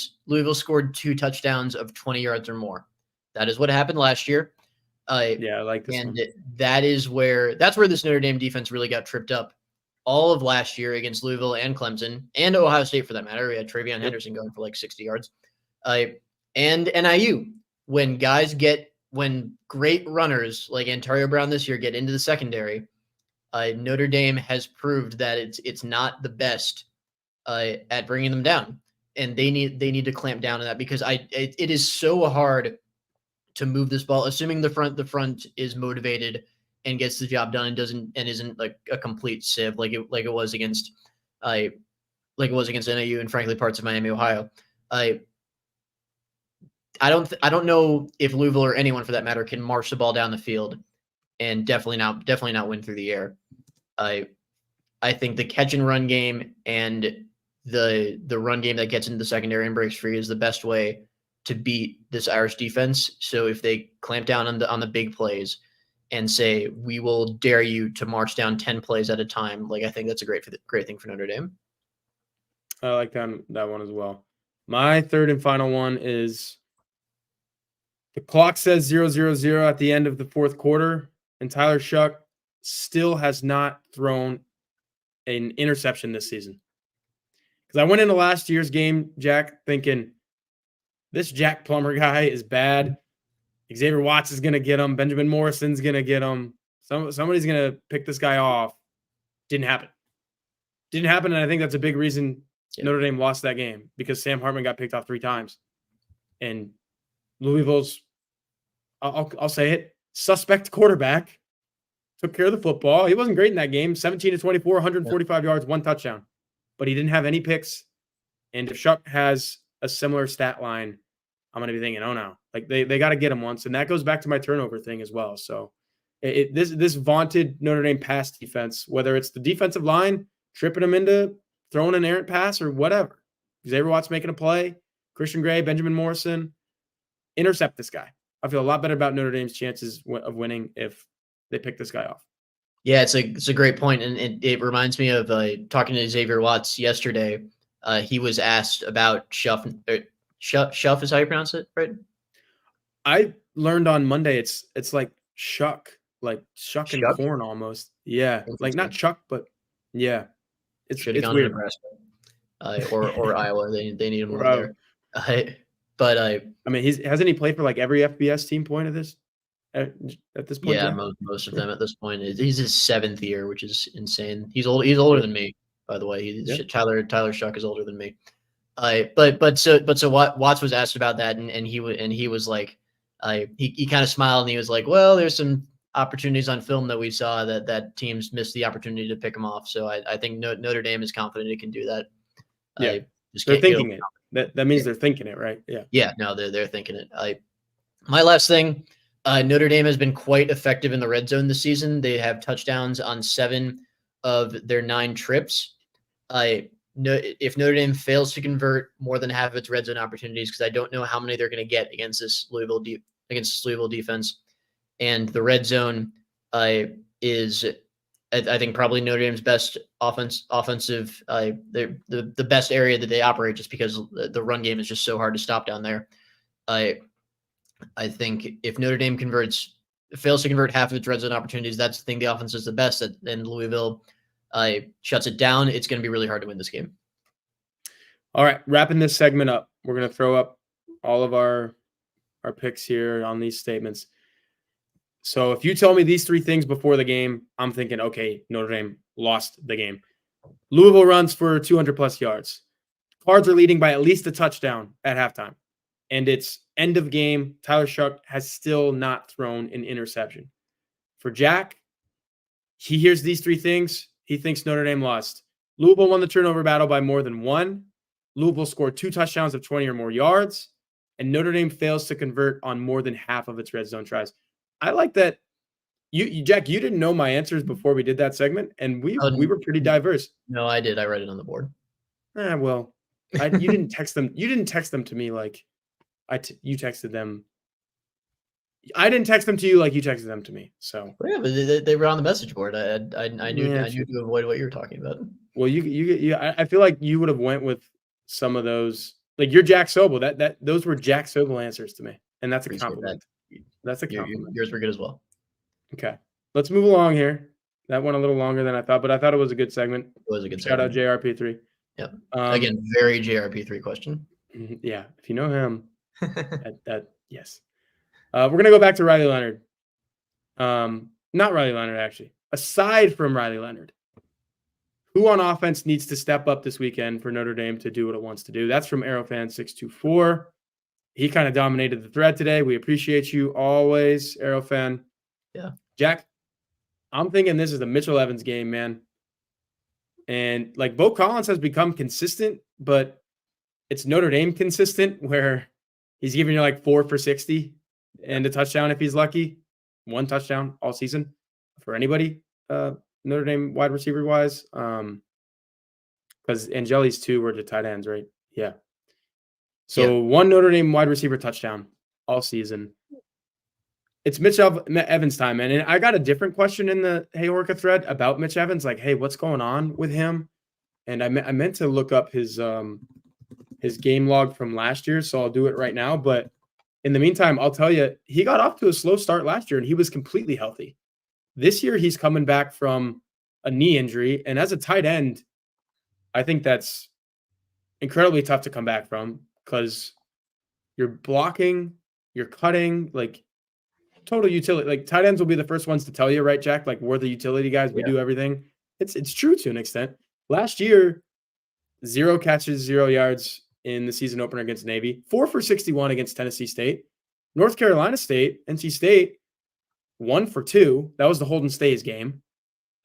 S2: 2 touchdowns of 20 yards or more. That is what happened last year.
S1: Yeah, I like this.
S2: And that's where this Notre Dame defense really got tripped up all of last year against Louisville and Clemson and Ohio State for that matter. We had Travion Henderson going for like 60 yards. And NIU, when great runners like Antario Brown this year get into the secondary, Notre Dame has proved that it's not the best at bringing them down, and they need to clamp down on that because it is so hard to move this ball, assuming the front is motivated and gets the job done and isn't like a complete sieve like it was against NIU and frankly parts of Miami, Ohio. I don't know if Louisville or anyone for that matter can march the ball down the field and definitely not win through the air. I think the catch and run game and the run game that gets into the secondary and breaks free is the best way to beat this Irish defense. So if they clamp down on the big plays and say, we will dare you to march down 10 plays at a time, like I think that's a great thing for Notre Dame.
S1: I like that one as well. My third and final one is the clock says 0-0-0 at the end of the fourth quarter, and Tyler Shuck still has not thrown an interception this season. Because I went into last year's game, Jack, thinking this Jack Plummer guy is bad. Xavier Watts is going to get him. Benjamin Morrison's going to get him. Somebody's going to pick this guy off. Didn't happen. And I think that's a big reason Notre Dame lost that game because Sam Hartman got picked off 3 times. And Louisville's, I'll say it, suspect quarterback took care of the football. He wasn't great in that game. 17-24, 145 yards, 1 touchdown. But he didn't have any picks. And if Shuck has a similar stat line, I'm going to be thinking, oh no, like they got to get him once. And that goes back to my turnover thing as well. So this vaunted Notre Dame pass defense, whether it's the defensive line tripping him into throwing an errant pass or whatever, Xavier Watts making a play, Christian Gray, Benjamin Morrison, intercept this guy. I feel a lot better about Notre Dame's chances of winning if they pick this guy off.
S2: Yeah, it's a great point, and it reminds me of talking to Xavier Watts yesterday. He was asked about Shuff. Shuff is how you pronounce it, right?
S1: I learned on Monday it's like shuck, like shuck and corn almost. Yeah, like not chuck, but yeah.
S2: Should have
S1: it's
S2: gone to
S1: weird.
S2: Nebraska or Iowa. They need him over
S1: Bro.
S2: there. But
S1: I mean, hasn't he played for like every FBS team point at this point?
S2: yeah,
S1: Jack?
S2: most of them at this point. He's his 7th year, which is insane. He's old. He's older than me, by the way. Tyler Shuck is older than me. So Watts was asked about that, and he was like, he kind of smiled and he was like, well, there's some opportunities on film that we saw that teams missed the opportunity to pick him off. So I think Notre Dame is confident it can do that.
S1: Yeah, they're thinking it. That means they're thinking it, right? Yeah.
S2: Yeah, no, they're thinking it. My last thing, Notre Dame has been quite effective in the red zone this season. They have touchdowns on 7 of their 9 trips. If Notre Dame fails to convert more than half of its red zone opportunities, because I don't know how many they're going to get against this Louisville defense, and the red zone is, I think, probably Notre Dame's best offensive. The best area that they operate, just because the run game is just so hard to stop down there. I think if Notre Dame fails to convert half of its red zone opportunities, that's the thing. The offense is the best, and Louisville shuts it down. It's going to be really hard to win this game.
S1: All right, wrapping this segment up, we're going to throw up all of our picks here on these statements. So if you tell me these 3 things before the game, I'm thinking, okay, Notre Dame lost the game. Louisville runs for 200+ yards. Cards are leading by at least a touchdown at halftime. And it's end of game. Tyler Shuck has still not thrown an interception. For Jack, he hears these 3 things. He thinks Notre Dame lost. Louisville won the turnover battle by more than 1. Louisville scored 2 touchdowns of 20 or more yards. And Notre Dame fails to convert on more than half of its red zone tries. I like that. You Jack, you didn't know my answers before we did that segment, and we were pretty diverse.
S2: No, I did. I read it on the board.
S1: Well, you didn't text them. You didn't text them to me like you texted them. I didn't text them to you like you texted them to me. So
S2: yeah, but they were on the message board. I knew to avoid what you were talking about.
S1: Well, I feel like you would have went with some of those. Like you're Jack Sobel. Those were Jack Sobel answers to me, and that's a compliment. That's a compliment.
S2: Yours were good as well.
S1: Okay, let's move along here. That went a little longer than I thought, but I thought it was a good segment.
S2: It was a good
S1: segment. Shout out JRP3.
S2: Yep. Again, very JRP3 question.
S1: Yeah, if you know him, yes. We're gonna go back to Riley Leonard. Not Riley Leonard, actually. Aside from Riley Leonard, who on offense needs to step up this weekend for Notre Dame to do what it wants to do? That's from Aerofan624. He kind of dominated the thread today. We appreciate you always, Aerofan.
S2: Yeah.
S1: Jack, I'm thinking this is the Mitchell Evans game, man. And like Bo Collins has become consistent, but it's Notre Dame consistent where he's giving you like 4 for 60 and a touchdown if he's lucky. 1 touchdown all season for anybody, Notre Dame wide receiver wise. Because Angeli's 2 were the tight ends, right? Yeah. So 1 Notre Dame wide receiver touchdown all season. It's Mitch Evans time, man. And I got a different question in the Hey Horka thread about Mitch Evans. Like, hey, what's going on with him? And I meant to look up his game log from last year, so I'll do it right now. But in the meantime, I'll tell you, he got off to a slow start last year, and he was completely healthy. This year, he's coming back from a knee injury. And as a tight end, I think that's incredibly tough to come back from because you're blocking, you're cutting, like total utility. Like tight ends will be the first ones to tell you, right, Jack? Like we're the utility guys. We do everything. It's true to an extent. Last year, 0 catches, 0 yards in the season opener against Navy, 4 for 61 against Tennessee State. North Carolina State, NC State, 1 for 2. That was the Holden Stays game.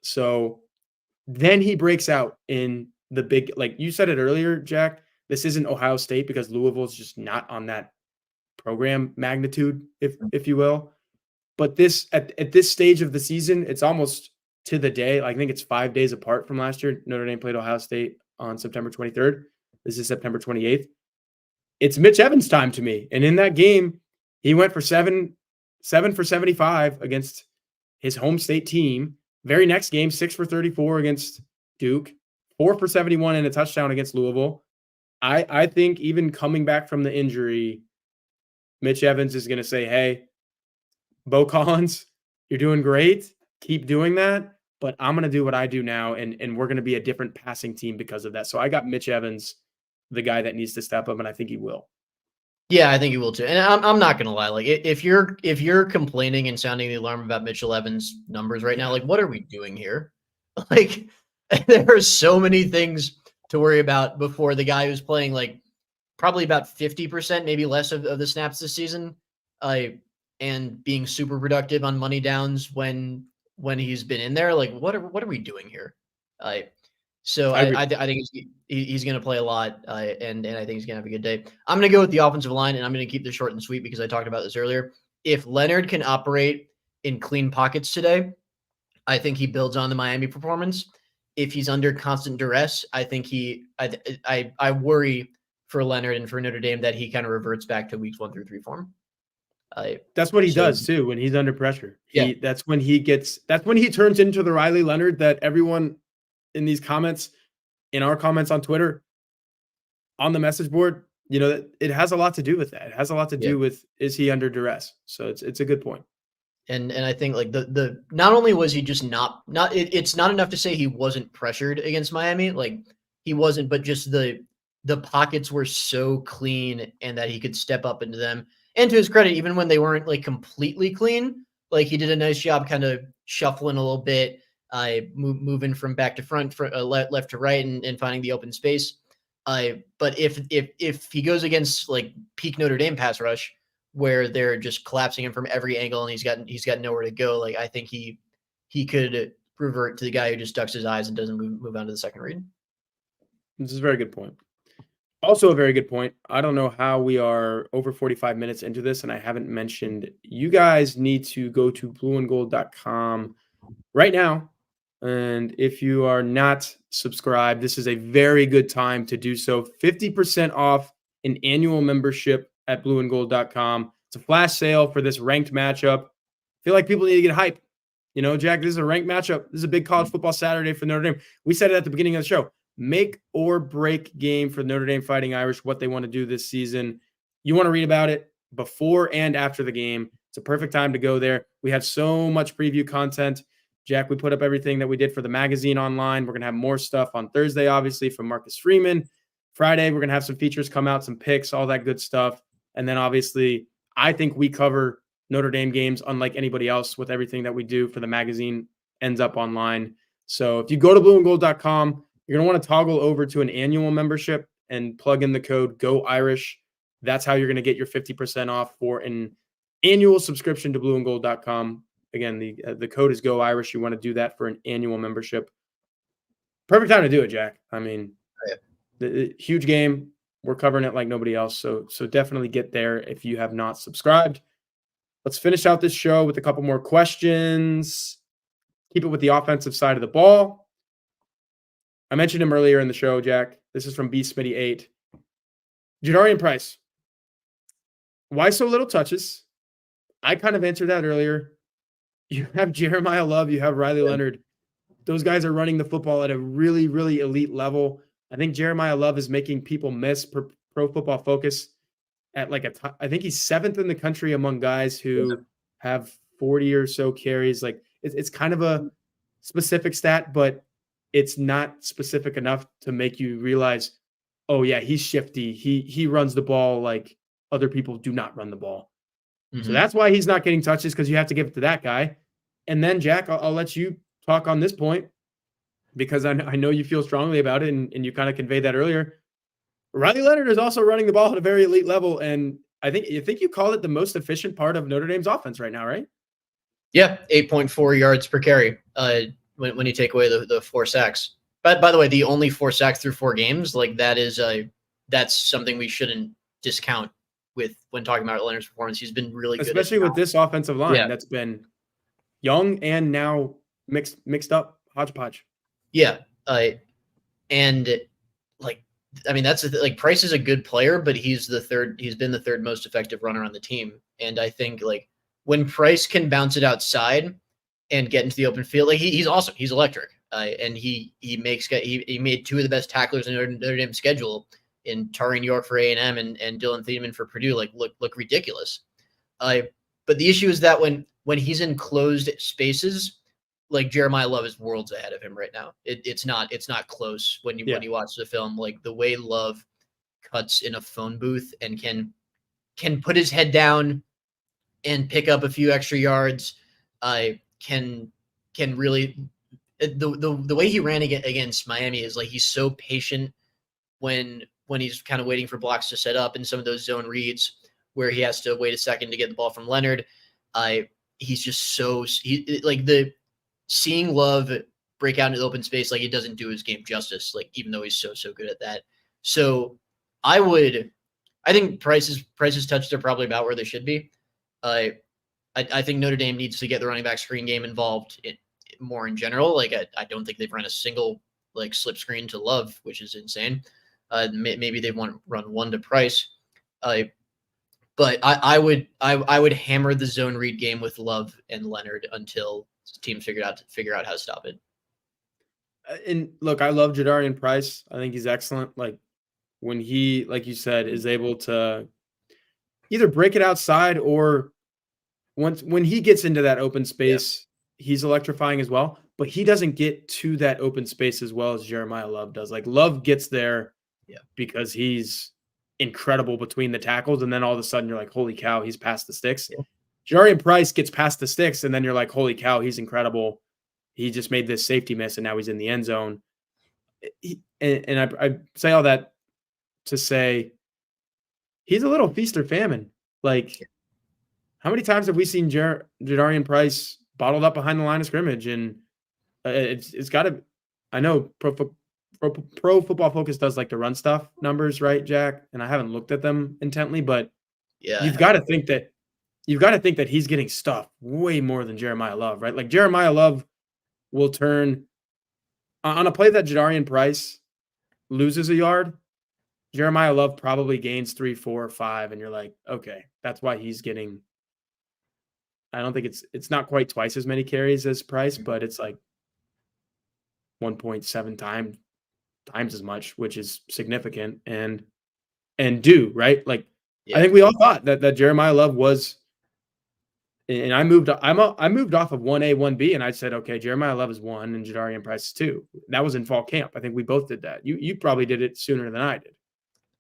S1: So then he breaks out in the big, like you said it earlier, Jack, this isn't Ohio State because Louisville's just not on that program magnitude, if you will. But this at this stage of the season, it's almost to the day. I think it's 5 days apart from last year. Notre Dame played Ohio State on September 23rd. This is September 28th. It's Mitch Evans time to me. And in that game, he went for 7 for 75 against his home state team. Very next game, 6 for 34 against Duke, 4 for 71 and a touchdown against Louisville. I think even coming back from the injury, Mitch Evans is going to say, hey, Bo Collins, you're doing great. Keep doing that. but I'm going to do what I do now, and we're going to be a different passing team because of that. So I got Mitch Evans, the guy that needs to step up, and I think he will.
S2: Yeah, I think he will too. And I'm not gonna lie, like if you're complaining and sounding the alarm about Mitchell Evans' numbers right now, like what are we doing here? Like there are so many things to worry about before the guy who's playing like probably about 50%, maybe less of the snaps this season, and being super productive on money downs when he's been in there. Like what are we doing here? So I think he's going to play a lot, and I think he's going to have a good day. I'm going to go with the offensive line, and I'm going to keep this short and sweet because I talked about this earlier. If Leonard can operate in clean pockets today, I think he builds on the Miami performance. If he's under constant duress, I think I worry for Leonard and for Notre Dame that he kind of reverts back to weeks 1 through 3 form.
S1: That's what he does too when he's under pressure.
S2: Yeah.
S1: That's when he turns into the Riley Leonard that everyone in these comments, in our comments on Twitter, on the message board, it has a lot to do with that. It has a lot to do with, is he under duress? So it's a good point.
S2: And I think like the not only was he just it's not enough to say he wasn't pressured against Miami, like he wasn't, but just the pockets were so clean and that he could step up into them. And to his credit, even when they weren't like completely clean, like he did a nice job kind of shuffling a little bit, moving from back to front, left to right, and finding the open space. But if he goes against like peak Notre Dame pass rush, where they're just collapsing him from every angle and he's got nowhere to go, like I think he could revert to the guy who just ducks his eyes and doesn't move on to the second read.
S1: This is a very good point. Also a very good point. I don't know how we are over 45 minutes into this, and I haven't mentioned you guys need to go to blueandgold.com right now. And if you are not subscribed, this is a very good time to do so. 50% off an annual membership at blueandgold.com. It's a flash sale for this ranked matchup. I feel like people need to get hype. Jack, this is a ranked matchup. This is a big college football Saturday for Notre Dame. We said it at the beginning of the show. Make or break game for Notre Dame Fighting Irish, what they want to do this season. You want to read about it before and after the game. It's a perfect time to go there. We have so much preview content. Jack, we put up everything that we did for the magazine online. We're going to have more stuff on Thursday, obviously, from Marcus Freeman. Friday, we're going to have some features come out, some picks, all that good stuff. And then, obviously, I think we cover Notre Dame games unlike anybody else with everything that we do for the magazine ends up online. So if you go to blueandgold.com, you're going to want to toggle over to an annual membership and plug in the code GOIRISH. That's how you're going to get your 50% off for an annual subscription to blueandgold.com. Again, the code is GOIRISH. You want to do that for an annual membership. Perfect time to do it, Jack. I mean, the huge game. We're covering it like nobody else. So definitely get there if you have not subscribed. Let's finish out this show with a couple more questions. Keep it with the offensive side of the ball. I mentioned him earlier in the show, Jack. This is from B Smitty 8. Jadarian Price. Why so little touches? I kind of answered that earlier. You have Jeremiah Love. You have Riley Leonard. Those guys are running the football at a really, really elite level. I think Jeremiah Love is making people miss Pro Football Focus at like I think he's 7th in the country among guys who have 40 or so carries. Like it's kind of a specific stat, but it's not specific enough to make you realize, oh yeah, he's shifty. He runs the ball like other people do not run the ball. Mm-hmm. So that's why he's not getting touches, because you have to give it to that guy. And then Jack, I'll let you talk on this point, because I know you feel strongly about it, and you kind of conveyed that earlier. Riley Leonard is also running the ball at a very elite level, and I think you called it the most efficient part of Notre Dame's offense right now, right?
S2: Yeah, 8.4 yards per carry when you take away the 4 sacks. But by the way, the only 4 sacks through 4 games, like that's something we shouldn't discount when talking about Leonard's performance. He's been really good,
S1: especially with this offensive line that's been young and now mixed up hodgepodge.
S2: Yeah, and like, I mean, that's like Price is a good player, but he's been the third most effective runner on the team. And I think like when Price can bounce it outside and get into the open field, like he's awesome. He's electric. And he made 2 of the best tacklers in Notre Dame's schedule in Tarian York for A&M and Dylan Thiedemann for Purdue, like look ridiculous. But the issue is that when he's in closed spaces, like Jeremiah Love is worlds ahead of him right now. It's not close when you watch the film. Like the way Love cuts in a phone booth and can put his head down and pick up a few extra yards. Can really the way he ran against Miami is like he's so patient when he's kind of waiting for blocks to set up in some of those zone reads where he has to wait a second to get the ball from Leonard. He's just like the seeing Love break out into the open space, like it doesn't do his game justice, like even though he's so good at that. So I think prices touched are probably about where they should be. I think Notre Dame needs to get the running back screen game involved more in general. Like I don't think they've run a single like slip screen to Love, which is insane. Maybe they want to run one to Price. But I would hammer the zone read game with Love and Leonard until teams figure out how to stop it.
S1: And look, I love Jadarian Price. I think he's excellent. Like when he, like you said, is able to either break it outside or when he gets into that open space, he's electrifying as well. But he doesn't get to that open space as well as Jeremiah Love does. Like Love gets there because he's incredible between the tackles, and then all of a sudden you're like, holy cow, he's past the sticks. Jadarian Price gets past the sticks, and then you're like, holy cow, he's incredible. He just made this safety miss, and now he's in the end zone. I say all that to say he's a little feast or famine. Like, how many times have we seen Jadarian Price bottled up behind the line of scrimmage? And it's got to – I know Pro Football Focus does like the run stuff numbers, right, Jack? And I haven't looked at them intently, but you've got to think that he's getting stuffed way more than Jeremiah Love, right? Like Jeremiah Love will turn on a play that Jadarian Price loses a yard. Jeremiah Love probably gains 3, 4, 5, and you're like, okay, that's why he's getting. I don't think it's not quite twice as many carries as Price, but it's like 1.7 times as much, which is significant and due, right? Like I think we all thought that Jeremiah Love was. And I moved off of 1A, 1B, and I said, okay, Jeremiah Love is 1 and Jadarian Price is 2. That was in fall camp. I think we both did that. You probably did it sooner than I did.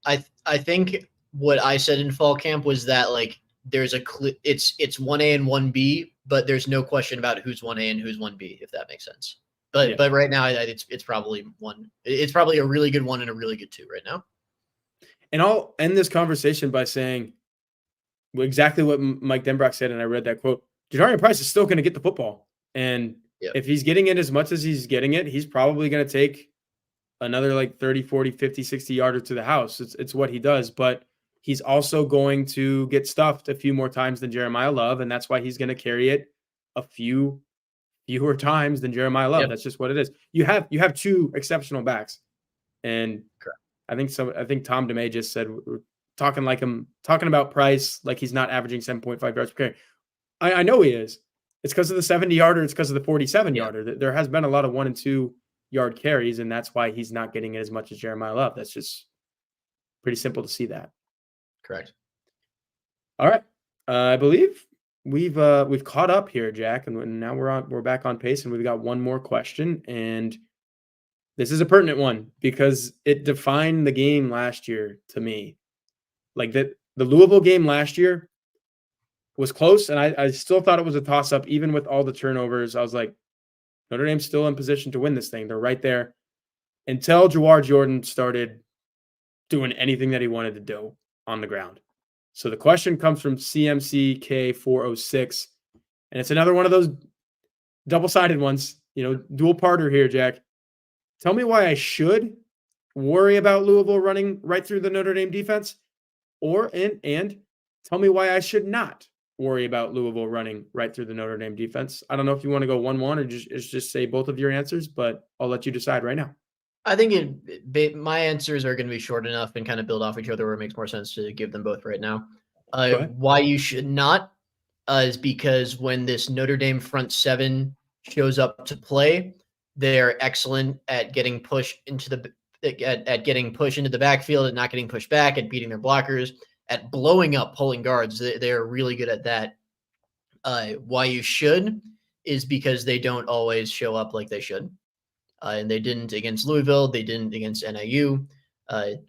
S2: I think what I said in fall camp was that like there's it's 1A and 1B, but there's no question about who's 1A and who's 1B, if that makes sense. But right now it's probably 1. It's probably a really good 1 and a really good 2 right now.
S1: And I'll end this conversation by saying exactly what Mike Denbrock said, and I read that quote. Jadarian Price is still going to get the football. And if he's getting it as much as he's getting it, he's probably going to take another like 30, 40, 50, 60 yarder to the house. It's what he does. But he's also going to get stuffed a few more times than Jeremiah Love, and that's why he's going to carry it a fewer times than Jeremiah Love. That's just what it is. You have 2 exceptional backs. And I think Tom DeMay just said we're talking about Price like he's not averaging 7.5 yards per carry. I know he is. It's because of the 70-yarder. It's because of the 47-yarder. There has been a lot of 1 and 2 yard carries, and that's why he's not getting it as much as Jeremiah Love. That's just pretty simple to see that.
S2: Correct.
S1: All right. I believe we've caught up here, Jack, and now we're back on pace, and we've got one more question, and this is a pertinent one because it defined the game last year to me. Like the Louisville game last year was close, and I still thought it was a toss-up, even with all the turnovers. I was like, Notre Dame's still in position to win this thing. They're right there. Until Jawar Jordan started doing anything that he wanted to do on the ground. So the question comes from CMCK406, and it's another one of those double-sided ones. Dual parter here, Jack. Tell me why I should worry about Louisville running right through the Notre Dame defense, and tell me why I should not worry about Louisville running right through the Notre Dame defense. I don't know if you want to go 1-1 or just say both of your answers, but I'll let you decide right now.
S2: I think my answers are going to be short enough and kind of build off each other where it makes more sense to give them both right now. Why you should not is because when this Notre Dame front 7 shows up to play, they're excellent at getting pushed into the backfield and not getting pushed back, at beating their blockers, at blowing up pulling guards. They're really good at that. Why you should is because they don't always show up like they should. And they didn't against Louisville. They didn't against NIU.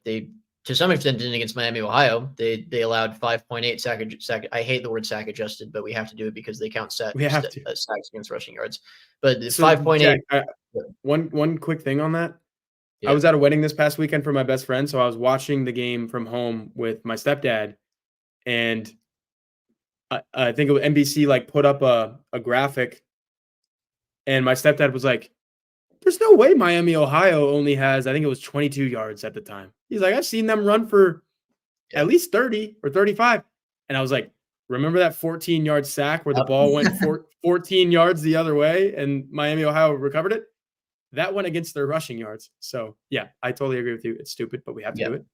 S2: They, to some extent, didn't against Miami, Ohio. They allowed 5.8 sack. I hate the word sack adjusted, but we have to do it because they count sacks against rushing yards. But
S1: So
S2: 5.8.
S1: Jack, one quick thing on that.
S2: Yeah.
S1: I was at a wedding this past weekend for my best friend, so I was watching the game from home with my stepdad, and I think it was NBC like put up a graphic, and my stepdad was like, "There's no way Miami, Ohio only has, I think it was 22 yards at the time." He's like, "I've seen them run for at least 30 or 35." And I was like, "Remember that 14-yard sack where the ball went 14 yards the other way and Miami, Ohio recovered it? That went against their rushing yards." So, yeah, I totally agree with you. It's stupid, but we have to do it.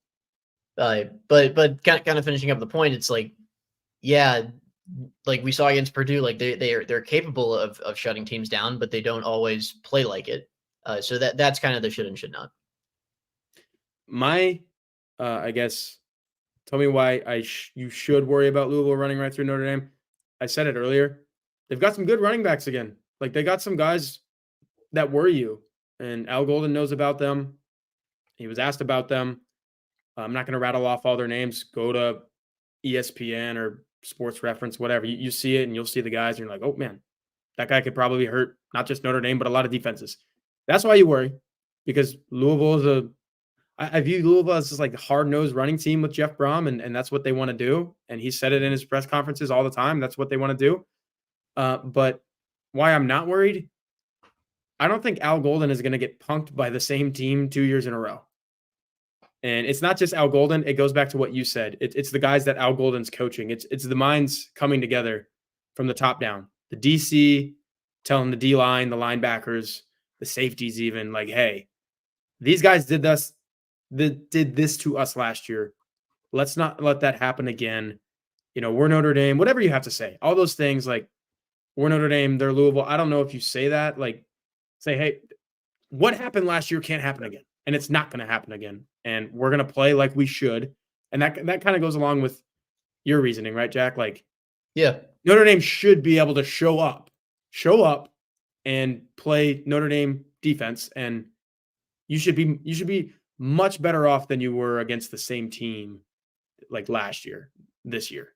S2: But kind of finishing up the point, it's like, yeah, like we saw against Purdue, like they're capable of shutting teams down, but they don't always play like it. So that's kind of the should and should not.
S1: I guess, tell me why you should worry about Louisville running right through Notre Dame. I said it earlier. They've got some good running backs again. Like, they got some guys that worry you, and Al Golden knows about them. He was asked about them. I'm not going to rattle off all their names. Go to ESPN or Sports Reference, whatever. You see it, and you'll see the guys, and you're like, oh, man, that guy could probably hurt not just Notre Dame, but a lot of defenses. That's why you worry, because Louisville is I view Louisville as just like a hard-nosed running team with Jeff Brom, and that's what they want to do. And he said it in his press conferences all the time. That's what they want to do. But why I'm not worried, I don't think Al Golden is going to get punked by the same team 2 years in a row. And it's not just Al Golden. It goes back to what you said. It's the guys that Al Golden's coaching. It's the minds coming together from the top down. The DC telling the D-line, the linebackers, the safeties even, like, hey, these guys did this to us last year. Let's not let that happen again. You know, we're Notre Dame, whatever you have to say. All those things, like, we're Notre Dame, they're Louisville. I don't know if you say that. Like, say, hey, what happened last year can't happen again. And it's not going to happen again. And we're going to play like we should. And that kind of goes along with your reasoning, right, Jack? Like,
S2: yeah,
S1: Notre Dame should be able to show up and play Notre Dame defense. And you should be much better off than you were against the same team like last year, this year.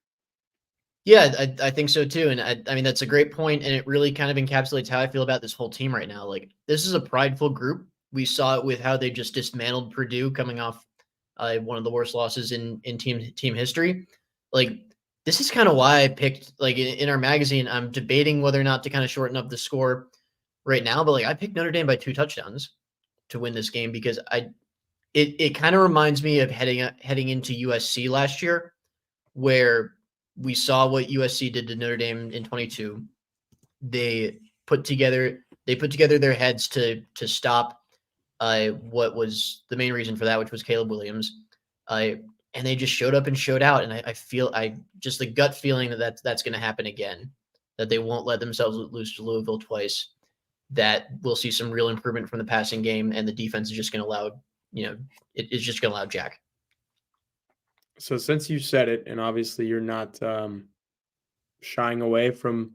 S2: Yeah, I think so too. And I mean, that's a great point, and it really kind of encapsulates how I feel about this whole team right now. Like, this is a prideful group. We saw it with how they just dismantled Purdue coming off one of the worst losses in team history. Like, this is kind of why I picked, like, in our magazine, I'm debating whether or not to kind of shorten up the score right now, but like, I picked Notre Dame by 2 touchdowns to win this game because it kind of reminds me of heading into USC last year, where we saw what USC did to Notre Dame in 22. They put together their heads to stop what was the main reason for that, which was Caleb Williams. And they just showed up and showed out. And I feel just the gut feeling that's going to happen again, that they won't let themselves lose to Louisville twice, that we'll see some real improvement from the passing game, and the defense is just going to allow, it's just going to allow Jack.
S1: So since you said it, and obviously you're not shying away from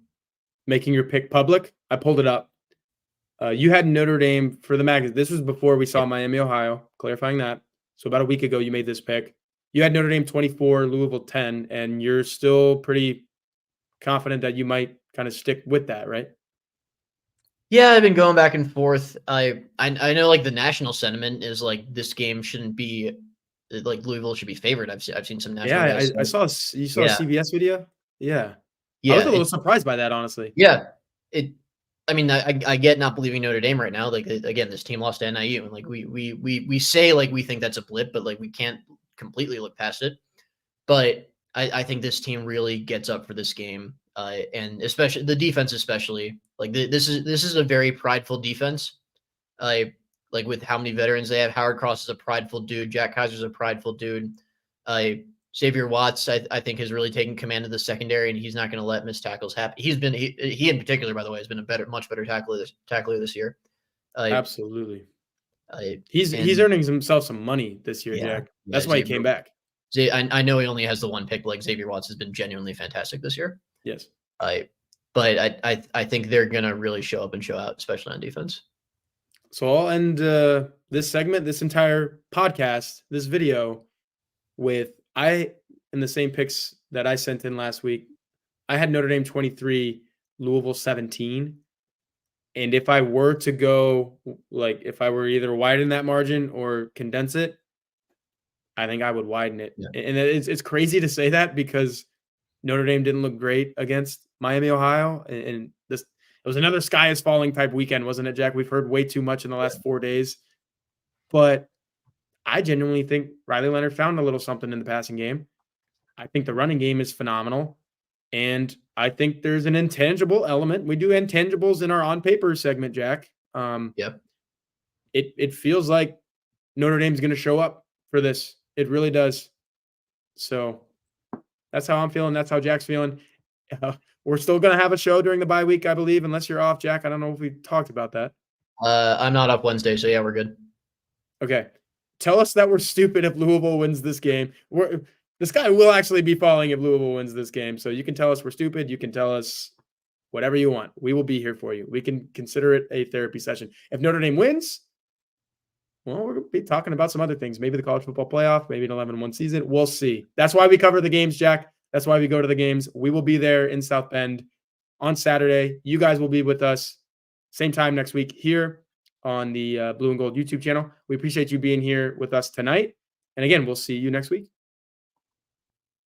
S1: making your pick public, I pulled it up. You had Notre Dame for the magazine. This was before we saw Miami, Ohio, clarifying that. So about a week ago, you made this pick. You had Notre Dame 24, Louisville 10, and you're still pretty confident that you might kind of stick with that, right?
S2: Yeah, I've been going back and forth. I know, like, the national sentiment is like this game shouldn't be, like, Louisville should be favored. I've seen some national.
S1: Yeah, I saw a CBS video. Yeah, I was a little surprised by that, honestly.
S2: Yeah, I mean, I get not believing Notre Dame right now. Like, again, this team lost to NIU, and like we say, like, we think that's a blip, but like we can't completely look past it. But I think this team really gets up for this game, and especially the defense, especially like this is a very prideful defense. Like, with how many veterans they have. Howard Cross is a prideful dude. Jack Kaiser's a prideful dude. Xavier Watts, I think, has really taken command of the secondary, and he's not going to let missed tackles happen. He in particular, by the way, has been much better tackler this year.
S1: Absolutely. He's earning himself some money this year, Jack. That's why he came back.
S2: I know he only has the one pick, but like, Xavier Watts has been genuinely fantastic this year.
S1: Yes.
S2: but I think they're gonna really show up and show out, especially on defense.
S1: So I'll end this segment, this entire podcast, this video with in the same picks that I sent in last week. I had Notre Dame 23, Louisville 17. And if I were to go, like, if I were either widen that margin or condense it, I think I would widen it.
S2: Yeah.
S1: And it's crazy to say that because Notre Dame didn't look great against Miami, Ohio. And it was another sky is falling type weekend, wasn't it, Jack? We've heard way too much in the last 4 days. But I genuinely think Riley Leonard found a little something in the passing game. I think the running game is phenomenal. And I think there's an intangible element. We do intangibles in our on paper segment, Jack.
S2: Yep.
S1: It feels like Notre Dame's going to show up for this. It really does. So that's how I'm feeling. That's how Jack's feeling. We're still going to have a show during the bye week, I believe, unless you're off, Jack. I don't know if we talked about that.
S2: I'm not up Wednesday, so yeah, we're good.
S1: Okay. Tell us that we're stupid if Louisville wins this game. The sky will actually be falling if Louisville wins this game. So you can tell us we're stupid. You can tell us whatever you want. We will be here for you. We can consider it a therapy session. If Notre Dame wins, well, we're going to be talking about some other things. Maybe the college football playoff, maybe an 11-1 season. We'll see. That's why we cover the games, Jack. That's why we go to the games. We will be there in South Bend on Saturday. You guys will be with us same time next week here on the Blue and Gold YouTube channel. We appreciate you being here with us tonight. And again, we'll see you next week.